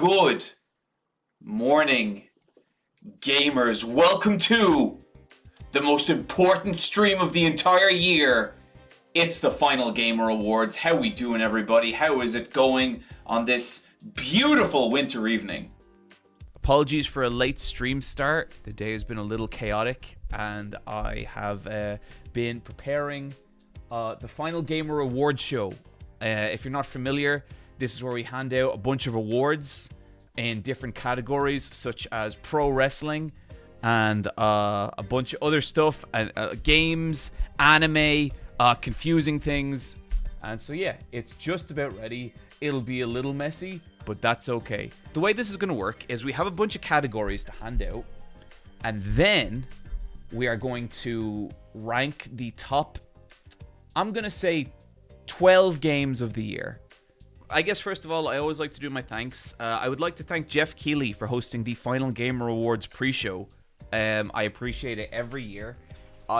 Good morning, gamers. Welcome to the most important stream of the entire year. It's the Final Gamer Awards. How we doing, everybody? How is it going on this beautiful winter evening? Apologies for a late stream start. The day has been a little chaotic, and I have been preparing the Final Gamer Awards show. If you're not familiar, this is where we hand out a bunch of awards in different categories, such as pro wrestling and a bunch of other stuff, and games, anime, confusing things. And so yeah, it's just about ready. It'll be a little messy, but that's okay. The way this is going to work is we have a bunch of categories to hand out, and then we are going to rank the top, I'm going to say 12 games of the year. I guess first of all, I always like to do my thanks. I would like to thank Jeff Keighley for hosting the Final Gamer Awards pre-show. I appreciate it every year.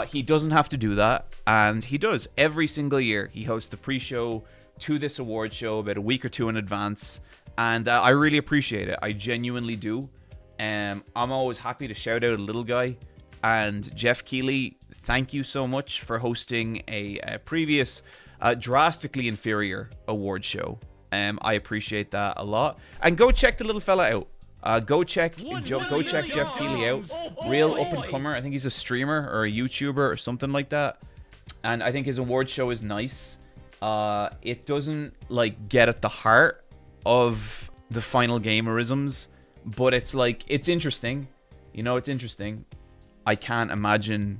He doesn't have to do that, and he does every single year. He hosts the pre-show to this award show about a week or two in advance, and I really appreciate it. I genuinely do. I'm always happy to shout out a little guy, and Jeff Keighley, thank you so much for hosting a previous drastically inferior award show. I appreciate that a lot. And go check the little fella out. Go check Jeff Keighley out. Real up and comer. I think he's a streamer or a YouTuber or something like that. And I think his award show is nice. It doesn't like get at the heart of the Final Gamerisms, but it's like, it's interesting. You know, it's interesting. I can't imagine,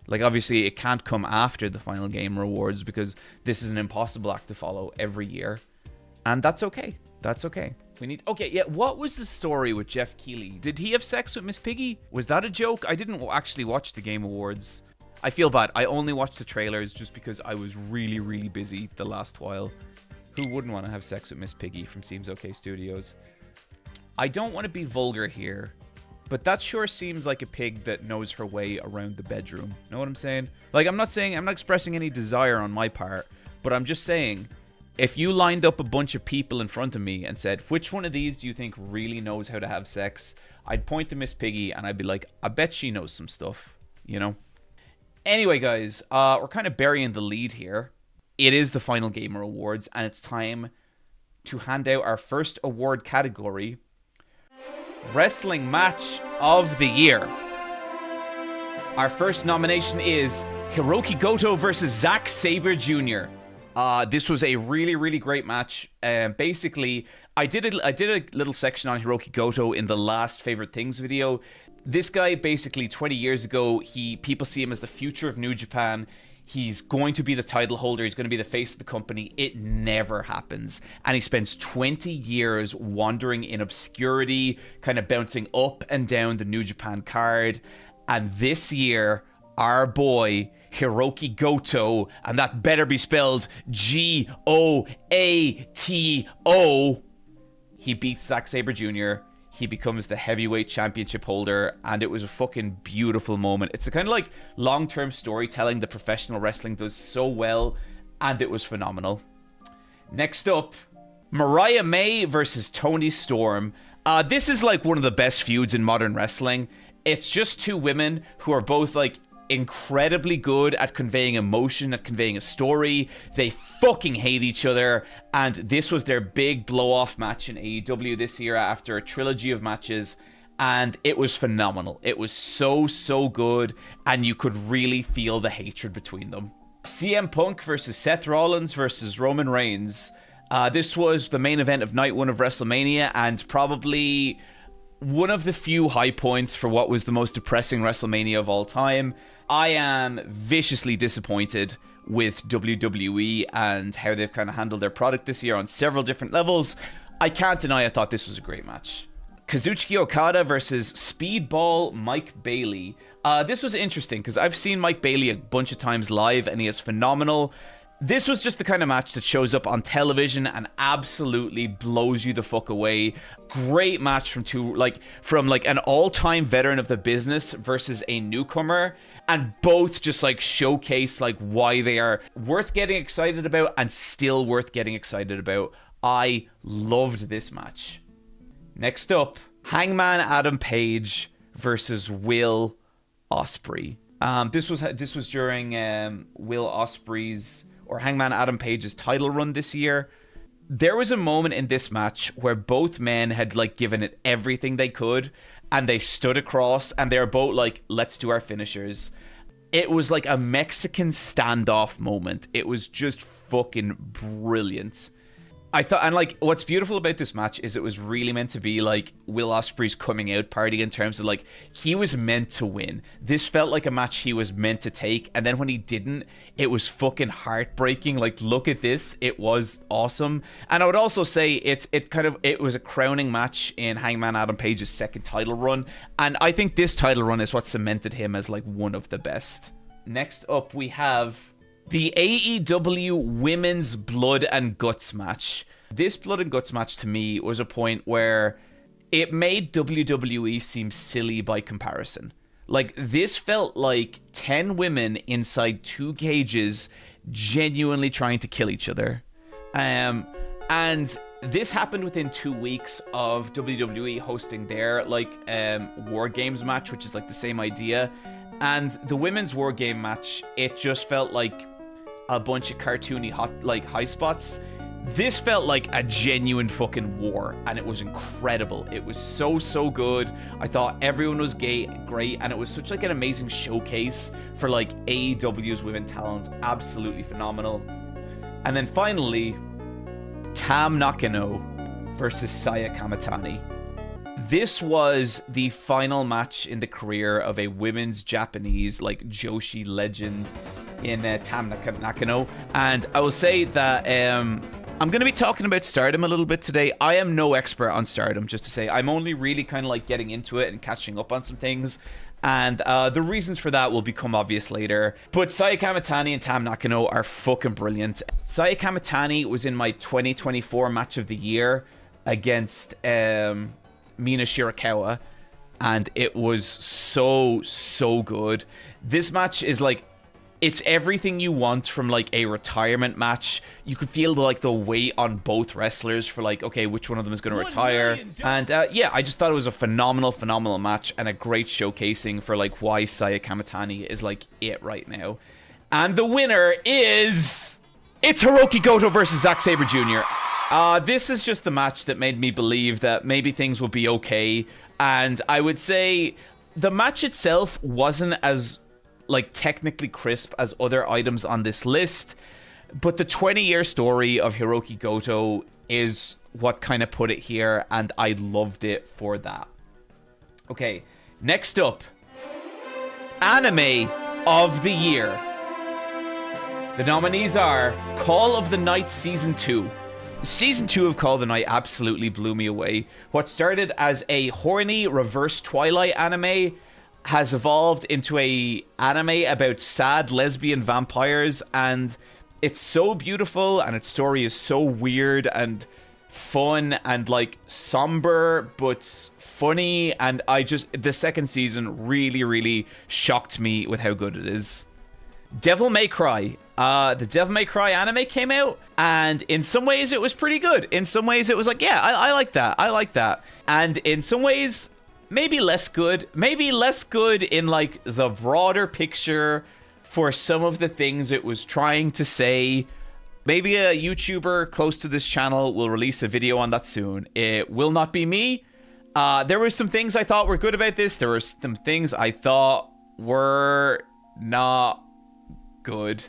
like, obviously it can't come after the Final Gamer Awards because this is an impossible act to follow every year. And that's okay. That's okay. What was the story with Jeff Keighley? Did he have sex with Miss Piggy? Was that a joke? I didn't actually watch the Game Awards. I feel bad. I only watched the trailers just because I was really, really busy the last while. Who wouldn't want to have sex with Miss Piggy from Seems OK Studios? I don't want to be vulgar here, but that sure seems like a pig that knows her way around the bedroom. Know what I'm saying? Like, I'm not expressing any desire on my part, but I'm just saying, if you lined up a bunch of people in front of me and said, which one of these do you think really knows how to have sex? I'd point to Miss Piggy and I'd be like, I bet she knows some stuff, you know? Anyway, guys, we're kind of burying the lead here. It is the Final Gamer Awards, and it's time to hand out our first award category, Wrestling Match of the Year. Our first nomination is Hiroki Goto versus Zack Sabre Jr. This was a really, really great match. Basically, I did a little section on Hiroki Goto in the last Favorite Things video. This guy, basically, 20 years ago, people see him as the future of New Japan. He's going to be the title holder. He's going to be the face of the company. It never happens. And he spends 20 years wandering in obscurity, kind of bouncing up and down the New Japan card. And this year, our boy Hiroki Goto, and that better be spelled Goato, he beats Zack Sabre Jr., he becomes the heavyweight championship holder, and it was a fucking beautiful moment. It's the kind of like long-term storytelling that professional wrestling does so well, and it was phenomenal. Next up, Mariah May versus Toni Storm. This is like one of the best feuds in modern wrestling. It's just two women who are both like incredibly good at conveying emotion, at conveying a story. They fucking hate each other, and this was their big blow-off match in AEW this year after a trilogy of matches, and it was phenomenal. It was so good, and you could really feel the hatred between them. CM Punk versus Seth Rollins versus Roman Reigns. This was the main event of night one of WrestleMania, and probably one of the few high points for what was the most depressing WrestleMania of all time. I am viciously disappointed with WWE and how they've kind of handled their product this year on several different levels. I can't deny I thought this was a great match. Kazuchika Okada versus Speedball Mike Bailey. This was interesting because I've seen Mike Bailey a bunch of times live, and he is phenomenal. This was just the kind of match that shows up on television and absolutely blows you the fuck away. Great match from an all-time veteran of the business versus a newcomer, and both just like showcase like why they are worth getting excited about and still worth getting excited about. I loved this match. Next up, Hangman Adam Page versus Will Ospreay. This was during Will Ospreay's or Hangman Adam Page's title run this year. There was a moment in this match where both men had like given it everything they could, and they stood across and they were both like, let's do our finishers. It was like a Mexican standoff moment. It was just fucking brilliant. I thought, and like, what's beautiful about this match is it was really meant to be like Will Ospreay's coming out party in terms of like, he was meant to win. This felt like a match he was meant to take, and then when he didn't, it was fucking heartbreaking. Like, look at this, it was awesome. And I would also say it was a crowning match in Hangman Adam Page's second title run, and I think this title run is what cemented him as like one of the best. Next up, we have the AEW Women's Blood and Guts match. This Blood and Guts match to me was a point where it made WWE seem silly by comparison. Like, this felt like 10 women inside 2 cages genuinely trying to kill each other. And this happened within 2 weeks of WWE hosting their War Games match, which is like the same idea. And the women's War Game match, it just felt like a bunch of cartoony high spots. This felt like a genuine fucking war, and it was incredible. It was so good. I thought everyone was great, and it was such like an amazing showcase for like AEW's women talent. Absolutely phenomenal. And then finally, Tam Nakano versus Saya Kamitani. This was the final match in the career of a women's Japanese like Joshi legend in Tam Nakano, and I will say that I'm going to be talking about Stardom a little bit today. I am no expert on Stardom, just to say. I'm only really kind of like getting into it and catching up on some things, and the reasons for that will become obvious later. But Saya Kamitani and Tam Nakano are fucking brilliant. Saya Kamitani was in my 2024 match of the year against Mina Shirakawa, and it was so good. This match is like, it's everything you want from like a retirement match. You could feel like the weight on both wrestlers for like, okay, which one of them is going to retire. And yeah, I just thought it was a phenomenal match and a great showcasing for like why Saya Kamitani is like it right now. And the winner is... it's Hiroki Goto versus Zack Sabre Jr. This is just the match that made me believe that maybe things will be okay. And I would say the match itself wasn't as like technically crisp as other items on this list, but the 20-year story of Hiroki Goto is what kind of put it here, and I loved it for that. Okay, next up, Anime of the Year. The nominees are Call of the Night Season 2. Season 2 of Call of the Night absolutely blew me away. What started as a horny reverse Twilight anime has evolved into a anime about sad lesbian vampires, and it's so beautiful, and its story is so weird and fun and like somber but funny, and the second season really shocked me with how good it is. Devil May Cry. The Devil May Cry anime came out, and in some ways it was pretty good. In some ways it was like, yeah, I like that. And in some ways, maybe less good in like the broader picture for some of the things it was trying to say. Maybe a YouTuber close to this channel will release a video on that soon. It will not be me. There were some things I thought were good about this. There were some things I thought were not good.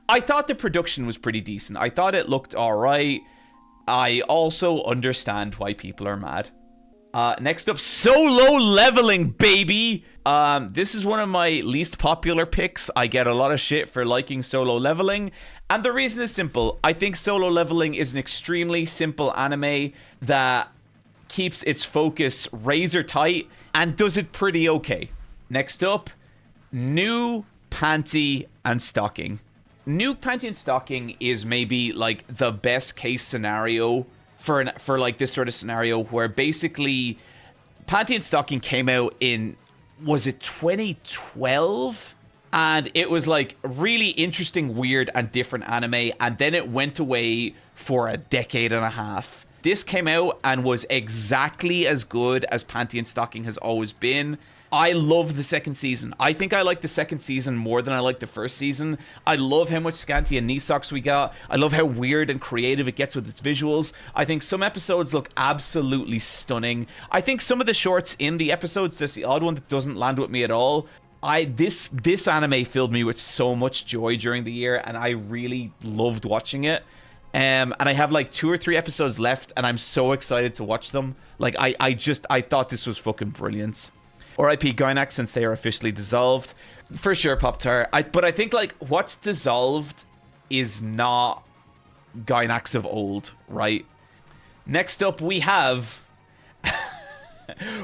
I thought the production was pretty decent. I thought it looked alright. I also understand why people are mad. Next up, Solo Leveling, baby! This is one of my least popular picks. I get a lot of shit for liking Solo Leveling, and the reason is simple. I think Solo Leveling is an extremely simple anime that keeps its focus razor tight and does it pretty okay. Next up, New Panty and Stocking. New Panty and Stocking is maybe like the best case scenario for like this sort of scenario where basically Panty and Stocking came out in, was it 2012? And it was like really interesting, weird and different anime, and then it went away for a decade and a half. this came out and was exactly as good as Panty and Stocking has always been. I love the second season. I think I like the second season more than I like the first season. I love how much Scanty and Knee Socks we got. I love how weird and creative it gets with its visuals. I think some episodes look absolutely stunning. I think some of the shorts in the episodes, there's the odd one that doesn't land with me at all. This anime filled me with so much joy during the year, and I really loved watching it. And I have like 2 or 3 episodes left, and I'm so excited to watch them. Like, I thought this was fucking brilliant. R.I.P. Gynax, since they are officially dissolved. For sure, Pop-Tart. But I think, like, what's dissolved is not Gynax of old, right? Next up, we have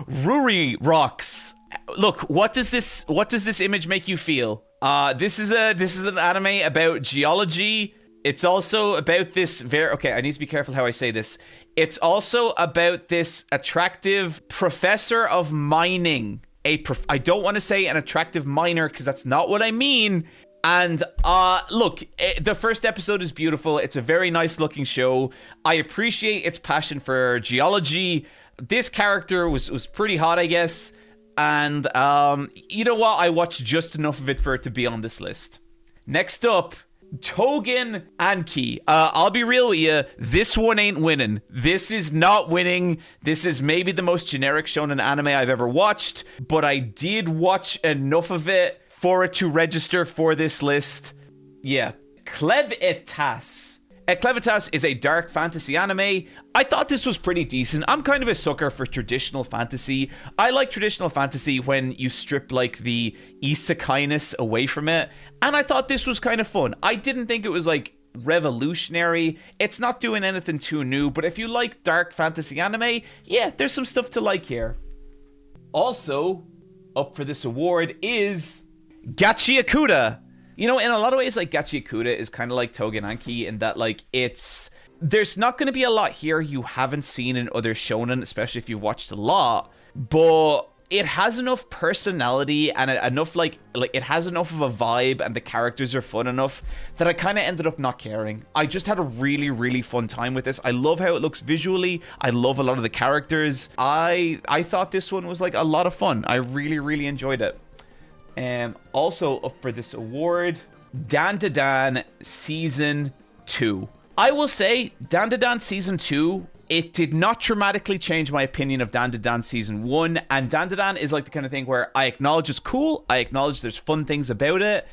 Ruri Rocks. Look, what does this image make you feel? This is an anime about geology. It's also about this okay, I need to be careful how I say this. It's also about this attractive professor of mining. I don't want to say an attractive miner because that's not what I mean. And look, the first episode is beautiful. It's a very nice looking show. I appreciate its passion for geology. This character was pretty hot, I guess. And you know what? I watched just enough of it for it to be on this list. Next up, Togen Anki. I'll be real with you. This one ain't winning. This is not winning. This is maybe the most generic shonen anime I've ever watched, but I did watch enough of it for it to register for this list. Yeah. Clevitas. Clevitas is a dark fantasy anime. I thought this was pretty decent. I'm kind of a sucker for traditional fantasy. I like traditional fantasy when you strip like the isekai-ness away from it. And I thought this was kind of fun. I didn't think it was like revolutionary. It's not doing anything too new, but if you like dark fantasy anime, yeah, there's some stuff to like here. Also, up for this award is Gachi Akuda. You know, in a lot of ways, like, Gachi Akuda is kind of like Togen Anki in that, like, there's not going to be a lot here you haven't seen in other shonen, especially if you've watched a lot, but it has enough personality and enough, like it has enough of a vibe, and the characters are fun enough that I kind of ended up not caring. I just had a really, really fun time with this. I love how it looks visually. I love a lot of the characters. I thought this one was, like, a lot of fun. I really, really enjoyed it. Also up for this award, Dan Da Dan Season 2. I will say, Dan Da Dan Season 2, it did not dramatically change my opinion of Dan Da Dan Season 1, and Dan Da Dan is like the kind of thing where I acknowledge it's cool, I acknowledge there's fun things about it.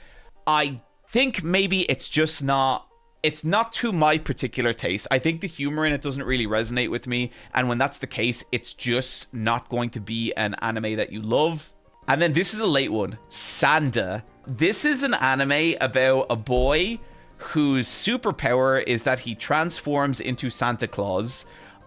I think maybe it's not to my particular taste. I think the humor in it doesn't really resonate with me, and when that's the case, it's just not going to be an anime that you love. And then this is a late one, Sanda. This is an anime about a boy whose superpower is that he transforms into Santa Claus.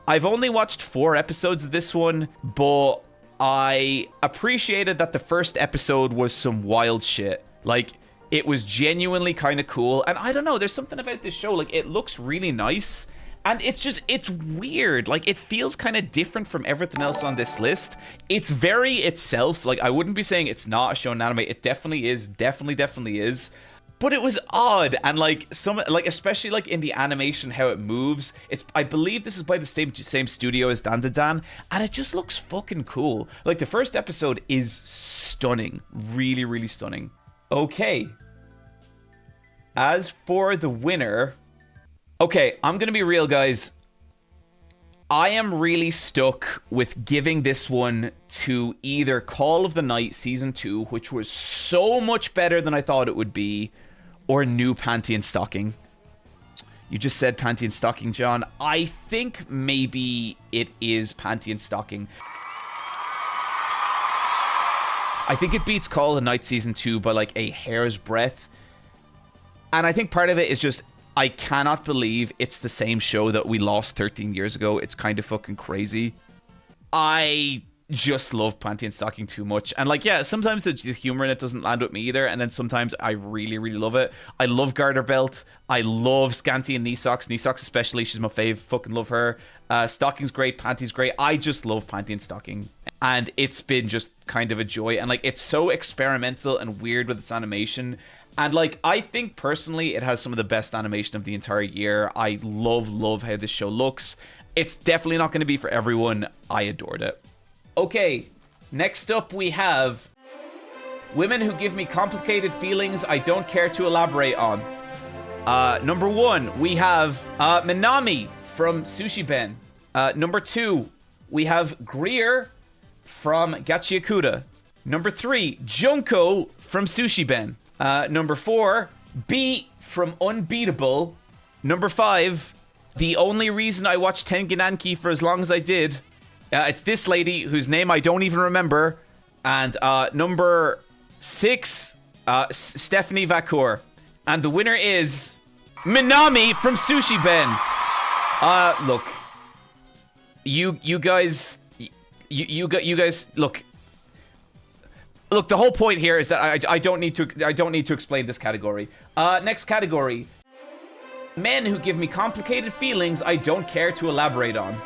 I've only watched 4 episodes of this one, but I appreciated that the first episode was some wild shit. Like, it was genuinely kind of cool. And I don't know, there's something about this show. Like, it looks really nice. And it's weird. Like, it feels kind of different from everything else on this list. It's very itself. Like, I wouldn't be saying it's not a shonen anime. It definitely is. Definitely is. But it was odd. And, like, especially, like, in the animation, how it moves. I believe this is by the same studio as Dan Da Dan. And it just looks fucking cool. Like, the first episode is stunning. Really, really stunning. Okay. As for the winner... Okay, I'm going to be real, guys. I am really stuck with giving this one to either Call of the Night Season 2, which was so much better than I thought it would be, or New Panty and Stocking. You just said Panty and Stocking, John. I think maybe it is Panty and Stocking. I think it beats Call of the Night Season 2 by like a hair's breadth. And I think part of it is just... I cannot believe it's the same show that we lost 13 years ago. It's kind of fucking crazy. I just love Panty and Stocking too much. And like, yeah, sometimes the humor in it doesn't land with me either. And then sometimes I really, really love it. I love Garter Belt. I love Scanty and Knee Socks. Knee Socks especially. She's my fave. Fucking love her. Stocking's great. Panty's great. I just love Panty and Stocking. And it's been just kind of a joy. And like, it's so experimental and weird with its animation. And like, I think personally it has some of the best animation of the entire year. I love how this show looks. It's definitely not going to be for everyone. I adored it. Okay, next up we have women who give me complicated feelings I don't care to elaborate on. Number 1, we have Minami from Sushi Ben. Number 2, we have Greer from Gachiakuda. Number 3, Junko from Sushi Ben. Number 4, Beat from Unbeatable. Number 5, the only reason I watched Tengenanki for as long as I did. It's this lady whose name I don't even remember. And number 6, Stephanie Vacour. And the winner is Minami from Sushi Ben. Look, you guys, look. Look, the whole point here is that I don't need to explain this category. Next category. Men who give me complicated feelings I don't care to elaborate on.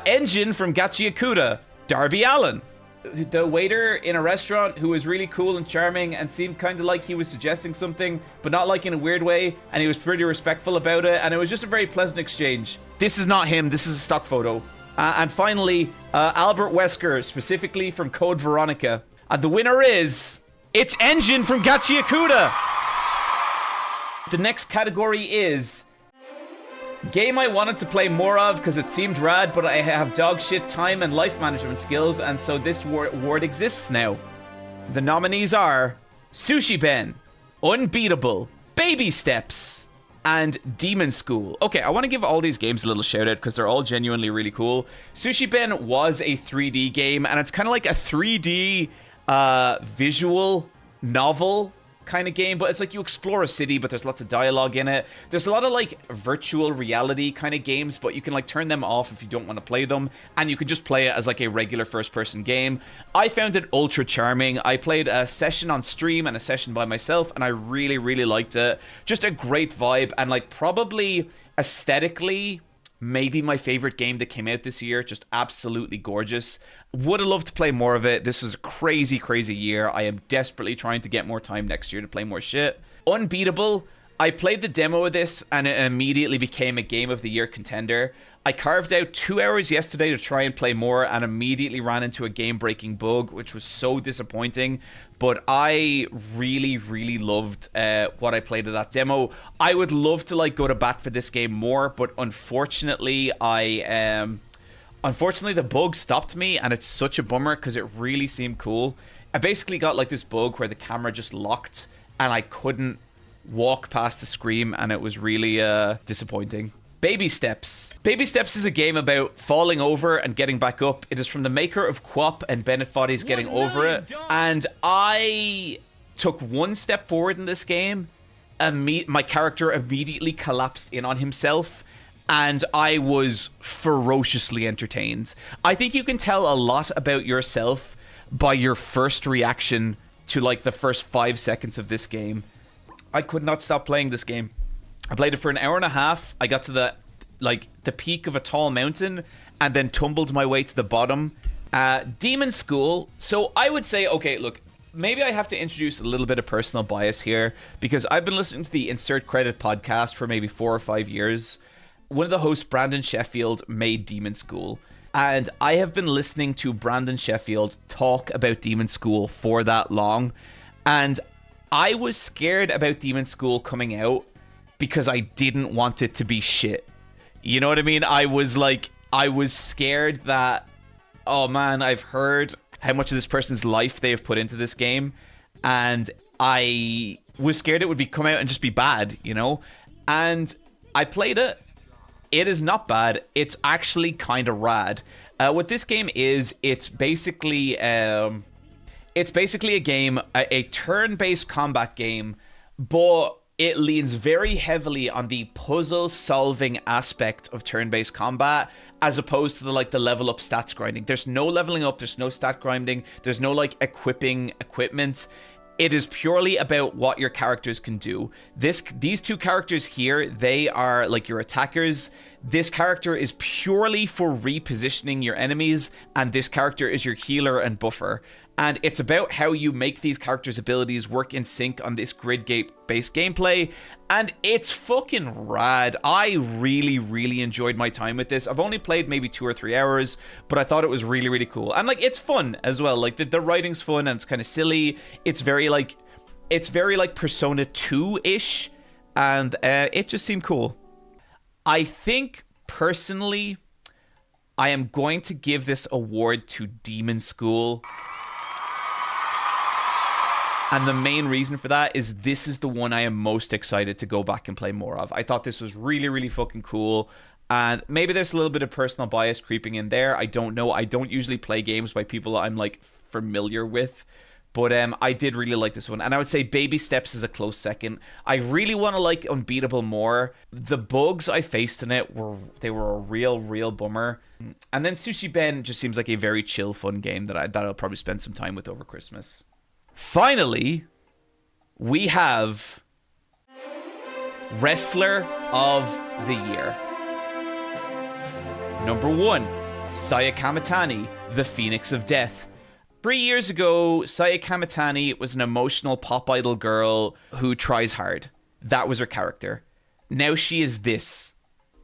Engine from Gachiakuda, Darby Allen. The waiter in a restaurant who was really cool and charming and seemed kind of like he was suggesting something, but not like in a weird way, and he was pretty respectful about it, and it was just a very pleasant exchange. This is not him, this is a stock photo. And finally, Albert Wesker, specifically from Code Veronica. And the winner is... it's Engine from Gachiakuda! The next category is game I wanted to play more of because it seemed rad, but I have dog shit time and life management skills, and so this award exists now. The nominees are Sushi Ben, Unbeatable, Baby Steps, and Demon School. Okay, I want to give all these games a little shout out because they're all genuinely really cool. Sushi Ben was a 3D game, and it's kind of like a 3D visual novel kind of game, but it's like you explore a city, but there's lots of dialogue in it. There's a lot of like virtual reality kind of games, but you can like turn them off if you don't want to play them, and you can just play it as like a regular first-person game. I found it ultra charming. I played a session on stream and a session by myself, and I really, really liked it. Just a great vibe, and like probably aesthetically maybe my favorite game that came out this year. Just absolutely gorgeous. Would have loved to play more of it. This was a crazy, crazy year. I am desperately trying to get more time next year to play more shit. Unbeatable. I played the demo of this and it immediately became a Game of the Year contender. I carved out 2 hours yesterday to try and play more and immediately ran into a game-breaking bug, which was so disappointing. But I really, really loved what I played of that demo. I would love to like go to bat for this game more, but unfortunately, Unfortunately, the bug stopped me, and it's such a bummer because it really seemed cool. I basically got like this bug where the camera just locked, and I couldn't walk past the screen, and it was really disappointing. Baby Steps. Baby Steps is a game about falling over and getting back up. It is from the maker of QWOP and Bennett Foddy's Getting Over It. And I took one step forward in this game, and my character immediately collapsed in on himself. And I was ferociously entertained. I think you can tell a lot about yourself by your first reaction to like the first 5 seconds of this game. I could not stop playing this game. I played it for an hour and a half. I got to the peak of a tall mountain and then tumbled my way to the bottom. Demon School. So I would say, okay, look, maybe I have to introduce a little bit of personal bias here because I've been listening to the Insert Credit podcast for maybe 4 or 5 years. One of the hosts, Brandon Sheffield, made Demon School. And I have been listening to Brandon Sheffield talk about Demon School for that long. And I was scared about Demon School coming out because I didn't want it to be shit. You know what I mean? I was scared that, oh man, I've heard how much of this person's life they've put into this game. And I was scared it would come out and just be bad, you know? And I played it. It is not bad. It's actually kind of rad. What this game is, it's basically a game, a turn-based combat game, but it leans very heavily on the puzzle-solving aspect of turn-based combat, as opposed to the level up stats grinding. There's no leveling up. There's no stat grinding. There's no like equipping equipment. It is purely about what your characters can do. These two characters here, they are like your attackers. This character is purely for repositioning your enemies, and this character is your healer and buffer. And it's about how you make these characters' abilities work in sync on this grid-based gameplay, and it's fucking rad. I really, really enjoyed my time with this. I've only played maybe 2 or 3 hours, but I thought it was really, really cool. And like, it's fun as well. Like the writing's fun and it's kind of silly. It's very like Persona 2-ish, and it just seemed cool. I think, personally, I am going to give this award to Demon School. And the main reason for that is this is the one I am most excited to go back and play more of. I thought this was really, really fucking cool. And maybe there's a little bit of personal bias creeping in there. I don't know. I don't usually play games by people I'm, like, familiar with. But I did really like this one. And I would say Baby Steps is a close second. I really want to like Unbeatable more. The bugs I faced in it were a real bummer. And then Sushi Ben just seems like a very chill, fun game that I'll probably spend some time with over Christmas. Finally, we have Wrestler of the Year. Number 1, Saya Kamitani, the Phoenix of Death. 3 years ago, Saya Kamitani was an emotional pop idol girl who tries hard. That was her character. Now she is this.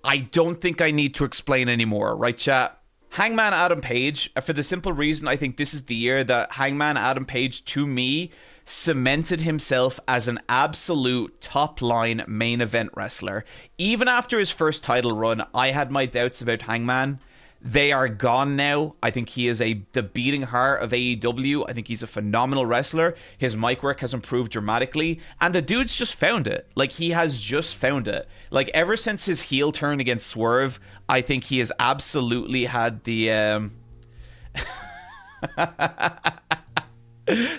I don't think I need to explain anymore, right, chat? Hangman Adam Page, for the simple reason I think this is the year that Hangman Adam Page, to me, cemented himself as an absolute top-line main event wrestler. Even after his first title run, I had my doubts about Hangman. They are gone now. I think he is the beating heart of AEW. I think he's a phenomenal wrestler. His mic work has improved dramatically. And the dude's just found it. Like, he has just found it. Like, ever since his heel turn against Swerve, I think he has absolutely had the...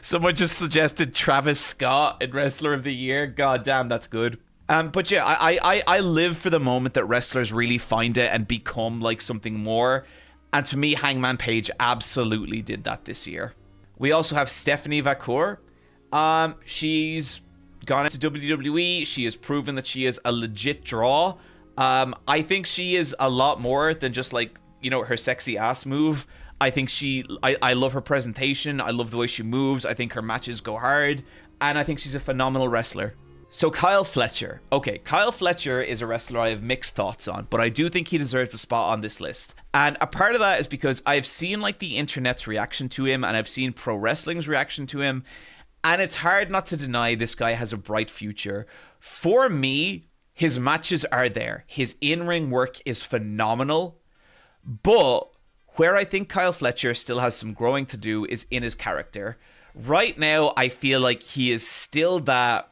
Someone just suggested Travis Scott in Wrestler of the Year. God damn, that's good. But yeah, I live for the moment that wrestlers really find it and become like something more. And to me, Hangman Page absolutely did that this year. We also have Stephanie Vacour. She's gone into WWE. She has proven that she is a legit draw. I think she is a lot more than just like, you know, her sexy ass move. I think I love her presentation. I love the way she moves. I think her matches go hard. And I think she's a phenomenal wrestler. So Kyle Fletcher. Okay, Kyle Fletcher is a wrestler I have mixed thoughts on, but I do think he deserves a spot on this list. And a part of that is because I've seen like the internet's reaction to him, and I've seen pro wrestling's reaction to him, and it's hard not to deny this guy has a bright future. For me, his matches are there. His in-ring work is phenomenal, but where I think Kyle Fletcher still has some growing to do is in his character. Right now, I feel like he is still that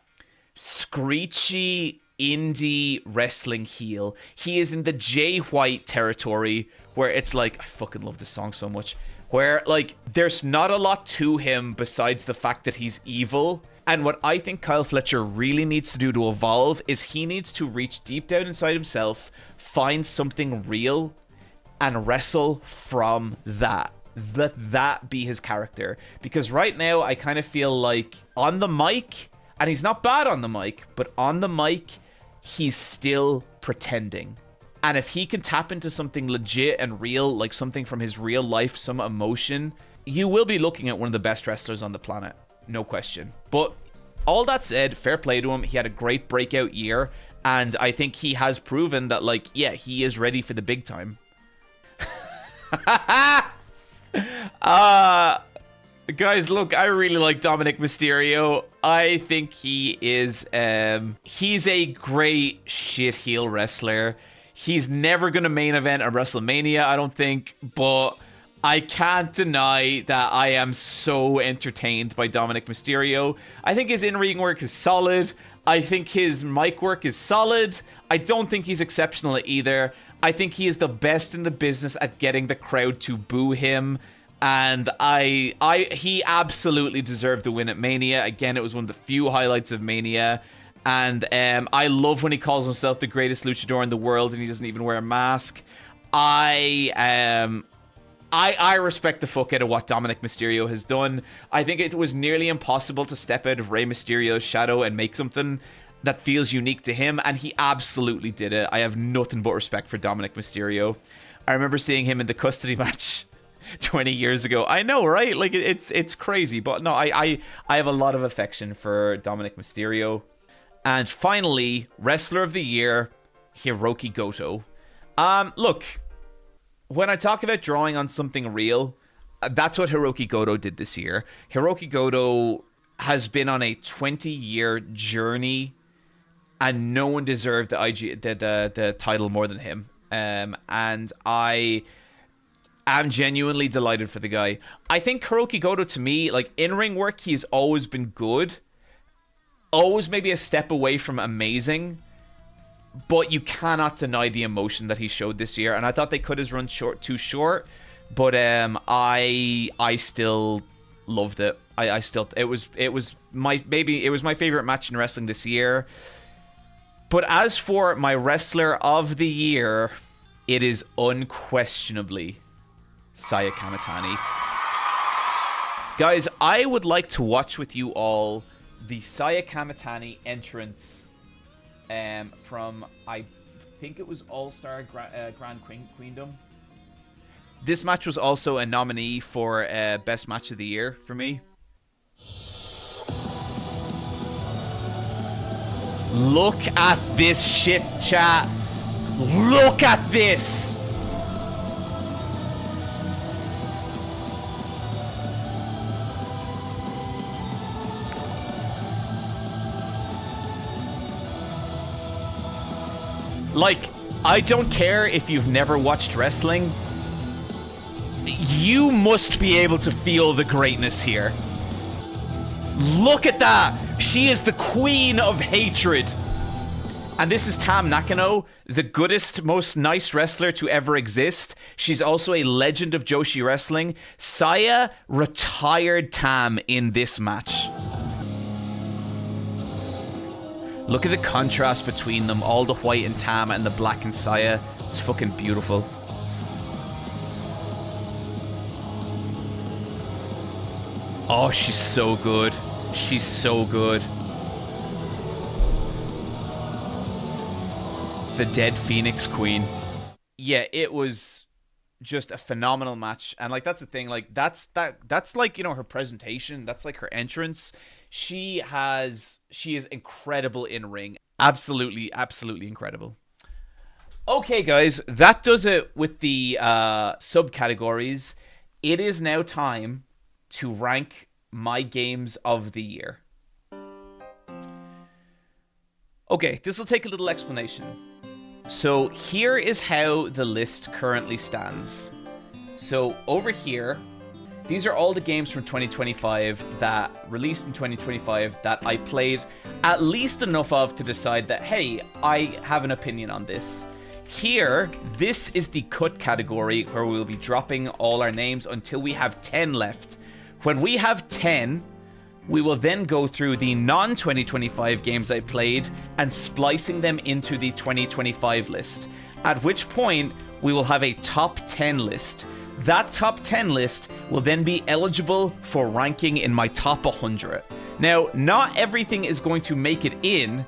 screechy indie wrestling heel. He is in the Jay White territory where it's like, I fucking love this song so much, where like there's not a lot to him besides the fact that he's evil. And what I think Kyle Fletcher really needs to do to evolve is he needs to reach deep down inside himself, find something real, and wrestle from that. Let that be his character. Because right now I kind of feel like on the mic, and he's not bad on the mic, but on the mic, he's still pretending. And if he can tap into something legit and real, like something from his real life, some emotion, you will be looking at one of the best wrestlers on the planet. No question. But all that said, fair play to him. He had a great breakout year. And I think he has proven that, like, yeah, he is ready for the big time. Guys, look, I really like Dominic Mysterio. I think he is, he's a great shit heel wrestler. He's never going to main event at WrestleMania, I don't think, but I can't deny that I am so entertained by Dominic Mysterio. I think his in-ring work is solid. I think his mic work is solid. I don't think he's exceptional at either. I think he is the best in the business at getting the crowd to boo him. And he absolutely deserved the win at Mania. Again, it was one of the few highlights of Mania. And I love when he calls himself the greatest luchador in the world and he doesn't even wear a mask. I respect the fuck out of what Dominic Mysterio has done. I think it was nearly impossible to step out of Rey Mysterio's shadow and make something. that feels unique to him, and he absolutely did it. I have nothing but respect for Dominic Mysterio. I remember seeing him in the custody match 20 years ago. I know, right? Like, it's crazy. But no, I have a lot of affection for Dominic Mysterio. And finally, Wrestler of the Year, Hiroki Goto. Look, when I talk about drawing on something real, that's what Hiroki Goto did this year. Hiroki Goto has been on a 20-year journey, and no one deserved the title more than him. And I am genuinely delighted for the guy. I think Hiroki Goto, to me, like, in-ring work, he's always been good. Always maybe a step away from amazing. But you cannot deny the emotion that he showed this year. And I thought they could have run too short. But I still loved it. It was my favorite match in wrestling this year. But as for my Wrestler of the Year, it is unquestionably Saya Kamitani. Guys, I would like to watch with you all the Saya Kamitani entrance from, I think it was All-Star Grand Queendom. This match was also a nominee for Best Match of the Year for me. Look at this shit, chat. Look at this. Like, I don't care if you've never watched wrestling. You must be able to feel the greatness here. Look at that. She is the queen of hatred. And this is Tam Nakano, the goodest, most nice wrestler to ever exist. She's also a legend of Joshi wrestling. Saya retired Tam in this match. Look at the contrast between them, all the white in Tam and the black in Saya. It's fucking beautiful. Oh, she's so good. She's so good. The Dead Phoenix Queen. Yeah, it was just a phenomenal match. And like, that's the thing, like, that's like, you know, her presentation, that's like her entrance. She is incredible in ring. Absolutely incredible. Okay, guys, that does it with the subcategories. It is now time to rank my games of the year. Okay, this will take a little explanation. So here is how the list currently stands. So over here, these are all the games from 2025 that released in 2025 that I played at least enough of to decide that, hey, I have an opinion on this. Here, this is the cut category where we'll be dropping all our names until we have 10 left. When we have 10, we will then go through the non-2025 games I played and splicing them into the 2025 list. At which point, we will have a top 10 list. That top 10 list will then be eligible for ranking in my top 100. Now, not everything is going to make it in,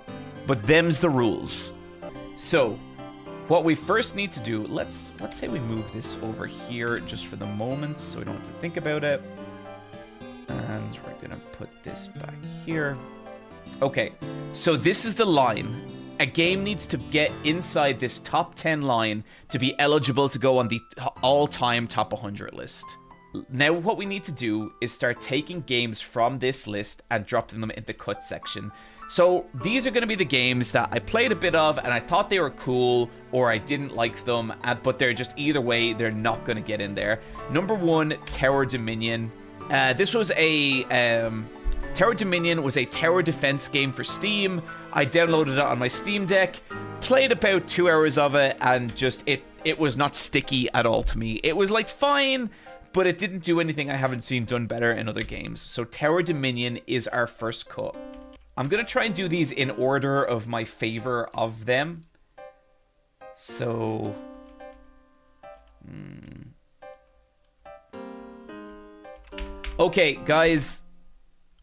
but them's the rules. So, what we first need to do, let's say we move this over here just for the moment so we don't have to think about it. And we're gonna put this back here. Okay, so this is the line. A game needs to get inside this top 10 line to be eligible to go on the all-time top 100 list. Now what we need to do is start taking games from this list and dropping them in the cut section. So these are going to be the games that I played a bit of and I thought they were cool or I didn't like them, but they're just either way, they're not going to get in there. Number 1, Tower Dominion. This was a Tower Dominion was a tower defense game for Steam. I downloaded it on my Steam Deck, played about 2 hours of it, and just it was not sticky at all to me. It was like fine, but it didn't do anything I haven't seen done better in other games. So Tower Dominion is our first cut. I'm gonna try and do these in order of my favor of them. So okay, guys,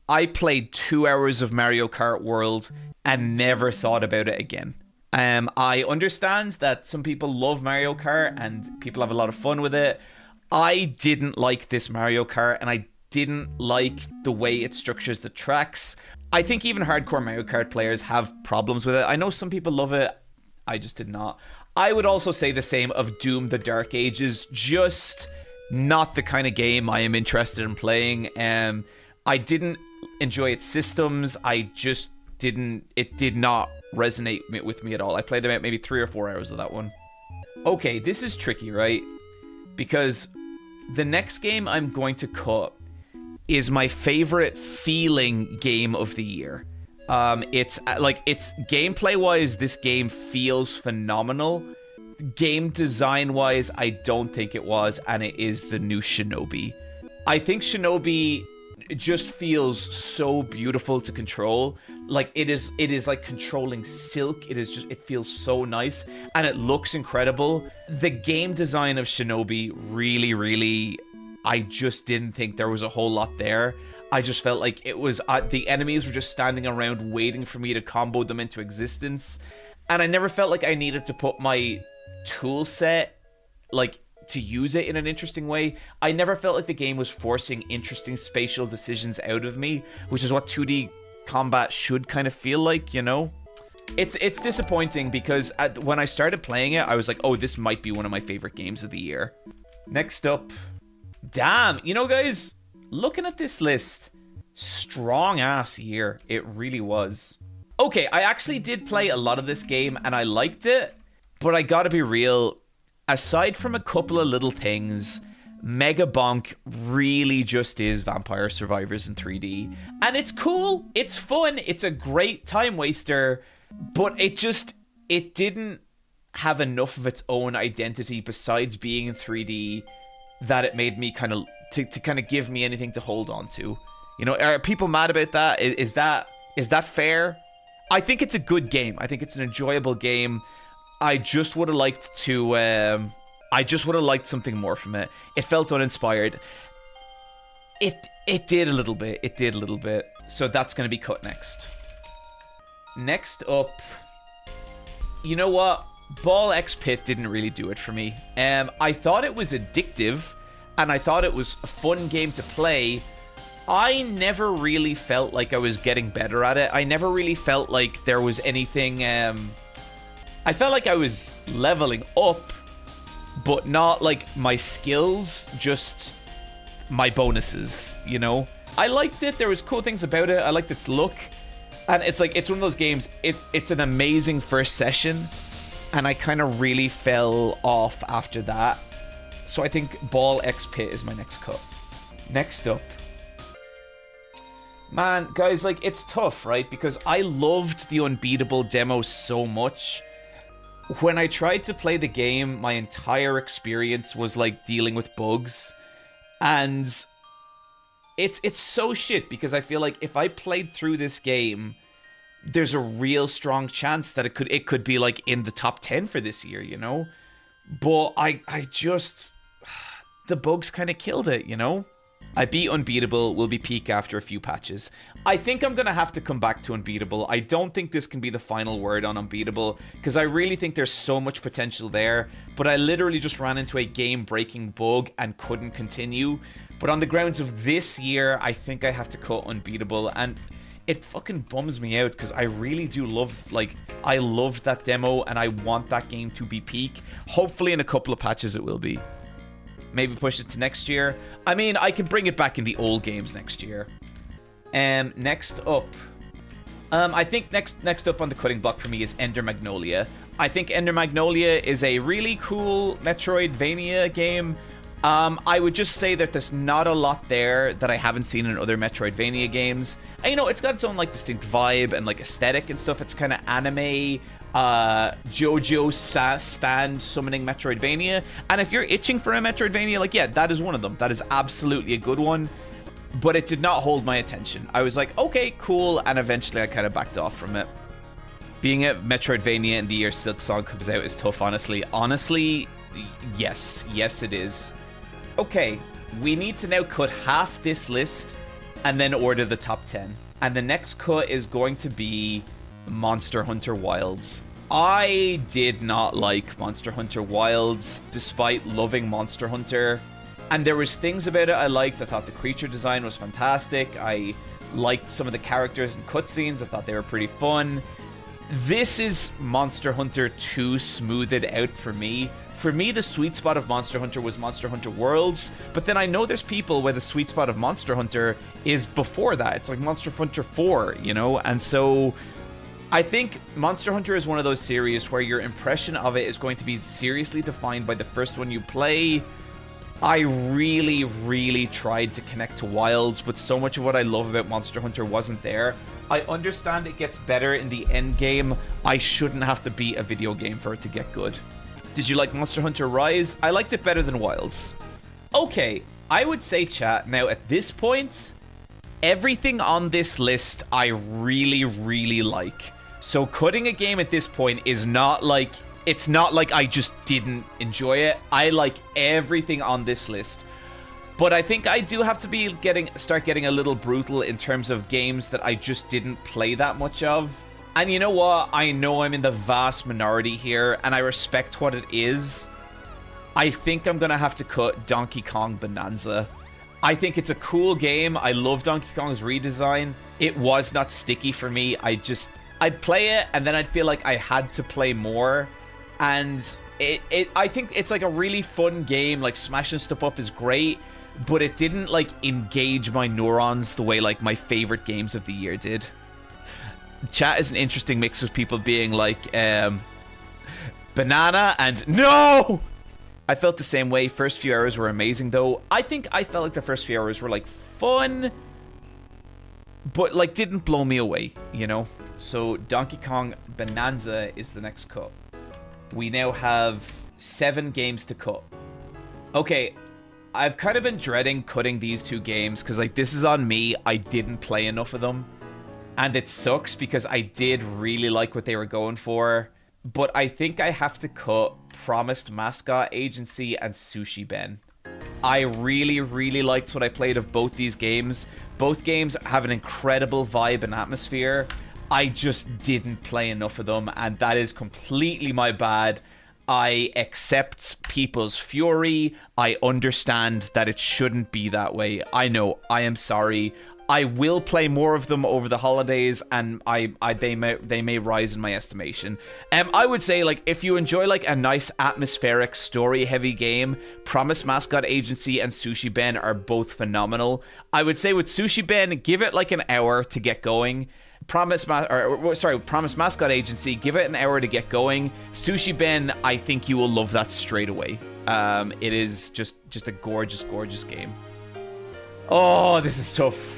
I played 2 hours of Mario Kart World. and never thought about it again. I understand that some people love Mario Kart and people have a lot of fun with it. I didn't like this Mario Kart, and I didn't like the way it structures the tracks. I think even hardcore Mario Kart players have problems with it. I know some people love it. I just did not. I would also say the same of Doom the Dark Ages. Just not the kind of game I am interested in playing. I didn't enjoy its systems. It did not resonate with me at all. I played about maybe 3 or 4 hours of that one. Okay, this is tricky, right? Because the next game I'm going to cut is my favorite feeling game of the year. It's gameplay wise, this game feels phenomenal. Game design wise, I don't think it was, and it is the new Shinobi. I think Shinobi just feels so beautiful to control. Like it is like controlling silk. It feels so nice, and it looks incredible. The game design of Shinobi really, I just didn't think there was a whole lot there. I just felt like it was the enemies were just standing around waiting for me to combo them into existence, and I never felt like I needed to put my tool set to use it in an interesting way. I never felt like the game was forcing interesting spatial decisions out of me, which is what 2D combat should kind of feel like, you know? It's disappointing because when I started playing it, I was like, oh, this might be one of my favorite games of the year. Next up, damn, you know, guys, looking at this list, strong ass year. It really was. Okay, I actually did play a lot of this game and I liked it, but I gotta be real, aside from a couple of little things, Mega Bonk really just is Vampire Survivors in 3D. And it's cool, it's fun, it's a great time waster, but it didn't have enough of its own identity besides being in 3D that it made me kind of to kind of give me anything to hold on to. You know, are people mad about that? Is that fair? I think it's a good game. I think it's an enjoyable game. I just would have liked to something more from it. It felt uninspired. It did a little bit. So that's going to be cut next. Next up, you know what? Ball X Pit didn't really do it for me. I thought it was addictive, and I thought it was a fun game to play. I never really felt like I was getting better at it. I never really felt like there was anything... I felt like I was leveling up, but not like my skills, just my bonuses, you know? I liked it. There was cool things about it. I liked its look. And it's like, it's one of those games, it's an amazing first session, and I kind of really fell off after that. So I think Ball X Pit is my next cut. Next up. Man, guys, like, it's tough, right? Because I loved the Unbeatable demo so much. When I tried to play the game, my entire experience was like dealing with bugs. And it's so shit because I feel like if I played through this game, there's a real strong chance that it could be like in the top 10 for this year, you know? But I just... the bugs kind of killed it, you know? I beat Unbeatable, will be peak after a few patches. I think I'm going to have to come back to Unbeatable. I don't think this can be the final word on Unbeatable, because I really think there's so much potential there, but I literally just ran into a game-breaking bug and couldn't continue. But on the grounds of this year, I think I have to cut Unbeatable, and it fucking bums me out, because I really do love, like, I loved that demo, and I want that game to be peak. Hopefully in a couple of patches it will be. Maybe push it to next year. I mean, I can bring it back in the old games next year. Next up. I think next up on the cutting block for me is Ender Magnolia. I think Ender Magnolia is a really cool Metroidvania game. I would just say that there's not a lot there that I haven't seen in other Metroidvania games. And, you know, it's got its own, like, distinct vibe and, like, aesthetic and stuff. It's kind of anime... JoJo stand summoning Metroidvania, and if you're itching for a Metroidvania, like, yeah, that is one of them. That is absolutely a good one, but it did not hold my attention. I was like, okay, cool, and eventually I kind of backed off from it. Being a Metroidvania in the year Silk Song comes out is tough, honestly. Honestly, yes it is. Okay, we need to now cut half this list and then order the top 10, and the next cut is going to be Monster Hunter Wilds. I did not like Monster Hunter Wilds, despite loving Monster Hunter. And there was things about it I liked. I thought the creature design was fantastic. I liked some of the characters and cutscenes. I thought they were pretty fun. This is Monster Hunter 2 smoothed out for me. For me, the sweet spot of Monster Hunter was Monster Hunter Worlds, but then I know there's people where the sweet spot of Monster Hunter is before that. It's like Monster Hunter 4, you know? And so I think Monster Hunter is one of those series where your impression of it is going to be seriously defined by the first one you play. I really, really tried to connect to Wilds, but so much of what I love about Monster Hunter wasn't there. I understand it gets better in the end game. I shouldn't have to beat a video game for it to get good. Did you like Monster Hunter Rise? I liked it better than Wilds. Okay, I would say, chat, now at this point, everything on this list I really, really like. So cutting a game at this point is not like, it's not like I just didn't enjoy it. I like everything on this list. But I think I do have to start getting a little brutal in terms of games that I just didn't play that much of. And you know what? I know I'm in the vast minority here, and I respect what it is. I think I'm going to have to cut Donkey Kong Bonanza. I think it's a cool game. I love Donkey Kong's redesign. It was not sticky for me. I'd play it, and then I'd feel like I had to play more. And I think it's like a really fun game. Like, smashing stuff up is great, but it didn't like engage my neurons the way like my favorite games of the year did. Chat is an interesting mix of people being like, banana and no! I felt the same way. First few hours were amazing, though. I think I felt like the first few hours were, like, fun, but, like, didn't blow me away, you know? So, Donkey Kong Bonanza is the next cut. We now have 7 games to cut. Okay, I've kind of been dreading cutting these 2 games, because, like, this is on me. I didn't play enough of them. And it sucks because I did really like what they were going for. But I think I have to cut Promised Mascot Agency and Sushi Ben. I really, really liked what I played of both these games. Both games have an incredible vibe and atmosphere. I just didn't play enough of them, and that is completely my bad. I accept people's fury. I understand that it shouldn't be that way. I know. I am sorry. I will play more of them over the holidays, and they may rise in my estimation. I would say, like, if you enjoy like a nice atmospheric story-heavy game, Promise Mascot Agency and Sushi Ben are both phenomenal. I would say with Sushi Ben, give it like an hour to get going. Promise Mascot Agency, give it an hour to get going. Sushi Ben, I think you will love that straight away. It is just a gorgeous, gorgeous game. Oh, this is tough.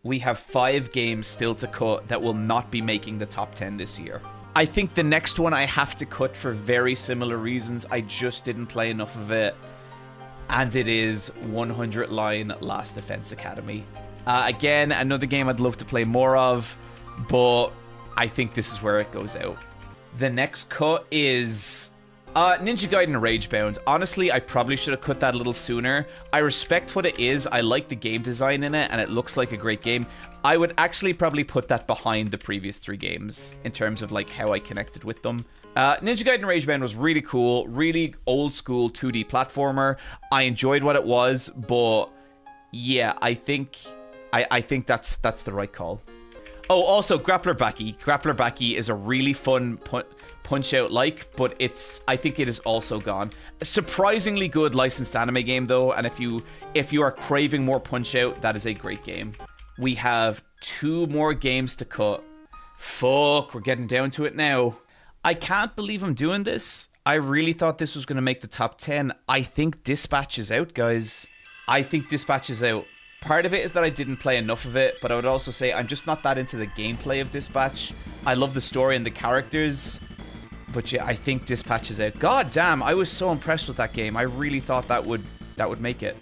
We have 5 games still to cut that will not be making the top 10 this year. I think the next one I have to cut for very similar reasons. I just didn't play enough of it. And it is 100 Line Last Defense Academy. Again, another game I'd love to play more of, but I think this is where it goes out. The next cut is Ninja Gaiden Ragebound. Honestly, I probably should have cut that a little sooner. I respect what it is. I like the game design in it, and it looks like a great game. I would actually probably put that behind the previous 3 games in terms of like how I connected with them. Ninja Gaiden Ragebound was really cool, really old school 2D platformer. I enjoyed what it was, but yeah, I think that's the right call. Oh, also Grappler Baki. Grappler Baki is a really fun Punch-Out like, but I think it is also gone. A surprisingly good licensed anime game though, and if you are craving more Punch-Out, that is a great game. We have 2 more games to cut. Fuck, we're getting down to it now. I can't believe I'm doing this. I really thought this was going to make the top 10. I think Dispatch is out, guys. I think Dispatch is out. Part of it is that I didn't play enough of it, but I would also say I'm just not that into the gameplay of Dispatch. I love the story and the characters, but yeah, I think Dispatch is out. God damn, I was so impressed with that game. I really thought that would make it.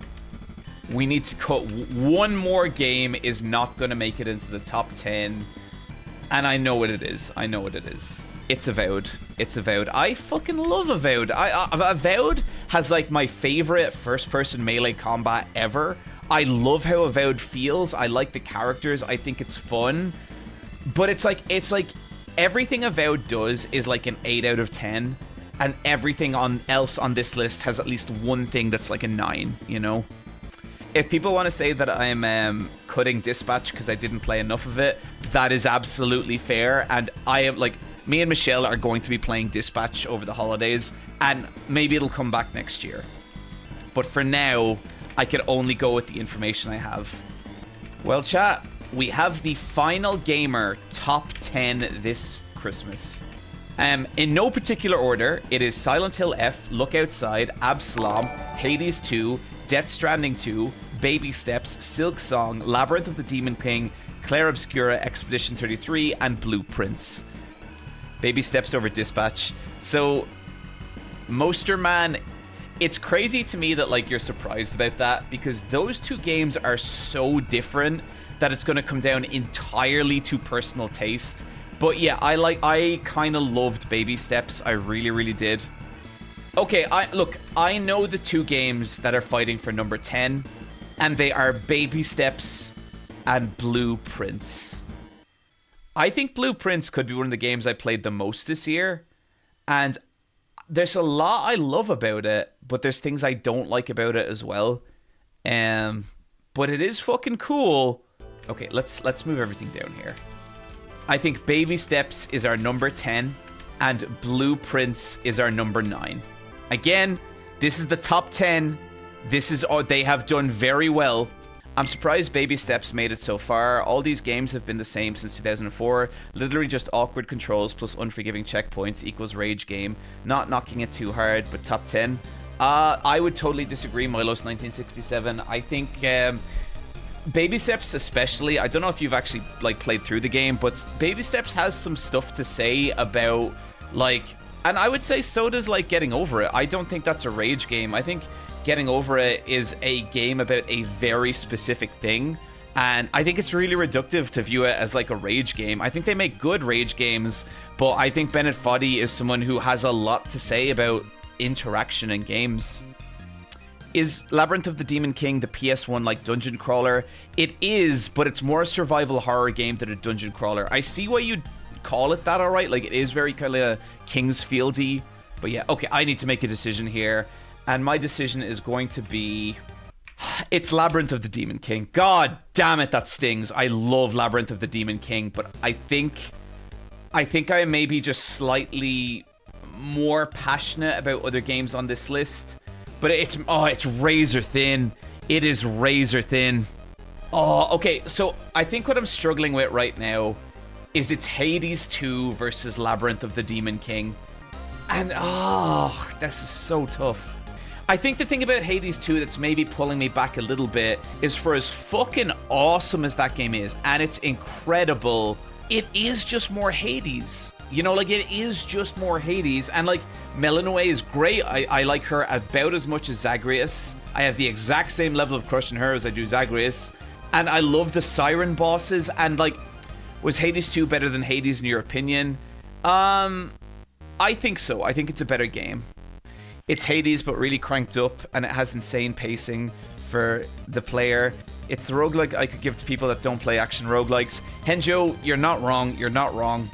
We need to cut one more game is not going to make it into the top 10, and I know what it is. I know what it is. It's Avowed. It's Avowed. I fucking love Avowed. Avowed has like my favorite first-person melee combat ever. I love how Avowed feels. I like the characters. I think it's fun. But it's like everything Avowed does is like an 8 out of 10, and everything else on this list has at least one thing that's like a 9, you know? If people want to say that I'm cutting Dispatch because I didn't play enough of it, that is absolutely fair, and I am like, me and Michelle are going to be playing Dispatch over the holidays, and maybe it'll come back next year. But for now, I can only go with the information I have. Well, chat, we have the Final Gamer Top 10 this Christmas. In no particular order, it is Silent Hill F, Look Outside, Absalom, Hades 2, Death Stranding 2, Baby Steps, Silk Song, Labyrinth of the Demon King, Clair Obscura, Expedition 33, and Blueprints. Baby Steps over Dispatch. So, Moster Man, it's crazy to me that like you're surprised about that, because those two games are so different that it's going to come down entirely to personal taste. But yeah, I kind of loved Baby Steps. I really, really did. Okay, I know the two games that are fighting for number 10, and they are Baby Steps and Blueprints. I think Blueprints could be one of the games I played the most this year, and there's a lot I love about it, but there's things I don't like about it as well. But it is fucking cool. Okay, let's move everything down here. I think Baby Steps is our number 10, and Blueprints is our number 9. Again, this is the top 10. This is they have done very well. I'm surprised Baby Steps made it so far. All these games have been the same since 2004. Literally just awkward controls plus unforgiving checkpoints equals rage game. Not knocking it too hard, but top 10. I would totally disagree, Milos 1967. I think Baby Steps especially, I don't know if you've actually like played through the game, but Baby Steps has some stuff to say about like, and I would say so does like Getting Over It. I don't think that's a rage game. I think Getting Over It is a game about a very specific thing, and I think it's really reductive to view it as like a rage game. I think they make good rage games, but I think Bennett Foddy is someone who has a lot to say about interaction in games. Is Labyrinth of the Demon King the PS1 like dungeon crawler? It is, but it's more a survival horror game than a dungeon crawler. I see why you'd call it that, alright, like it is very kind of Kingsfield-y, but yeah, okay, I need to make a decision here, and my decision is going to be, it's Labyrinth of the Demon King. God damn it, that stings. I love Labyrinth of the Demon King, but I think I may be just slightly more passionate about other games on this list. But it's razor thin. It is razor thin. Oh, okay. So I think what I'm struggling with right now is it's Hades 2 versus Labyrinth of the Demon King. And this is so tough. I think the thing about Hades 2 that's maybe pulling me back a little bit is, for as fucking awesome as that game is, and it's incredible, it is just more Hades. You know, like, it is just more Hades. And, like, Melinoe is great. I like her about as much as Zagreus. I have the exact same level of crush on her as I do Zagreus. And I love the Siren bosses. And, like, was Hades 2 better than Hades in your opinion? I think so. I think it's a better game. It's Hades, but really cranked up. And it has insane pacing for the player. It's the roguelike I could give to people that don't play action roguelikes. Henjo, you're not wrong. You're not wrong.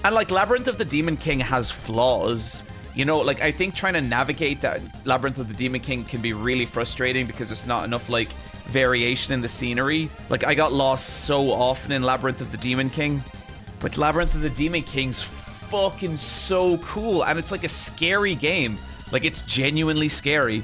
And, like, Labyrinth of the Demon King has flaws. You know, like, I think trying to navigate that Labyrinth of the Demon King can be really frustrating because there's not enough, like, variation in the scenery. Like, I got lost so often in Labyrinth of the Demon King. But Labyrinth of the Demon King's fucking so cool. And it's, like, a scary game. Like, it's genuinely scary.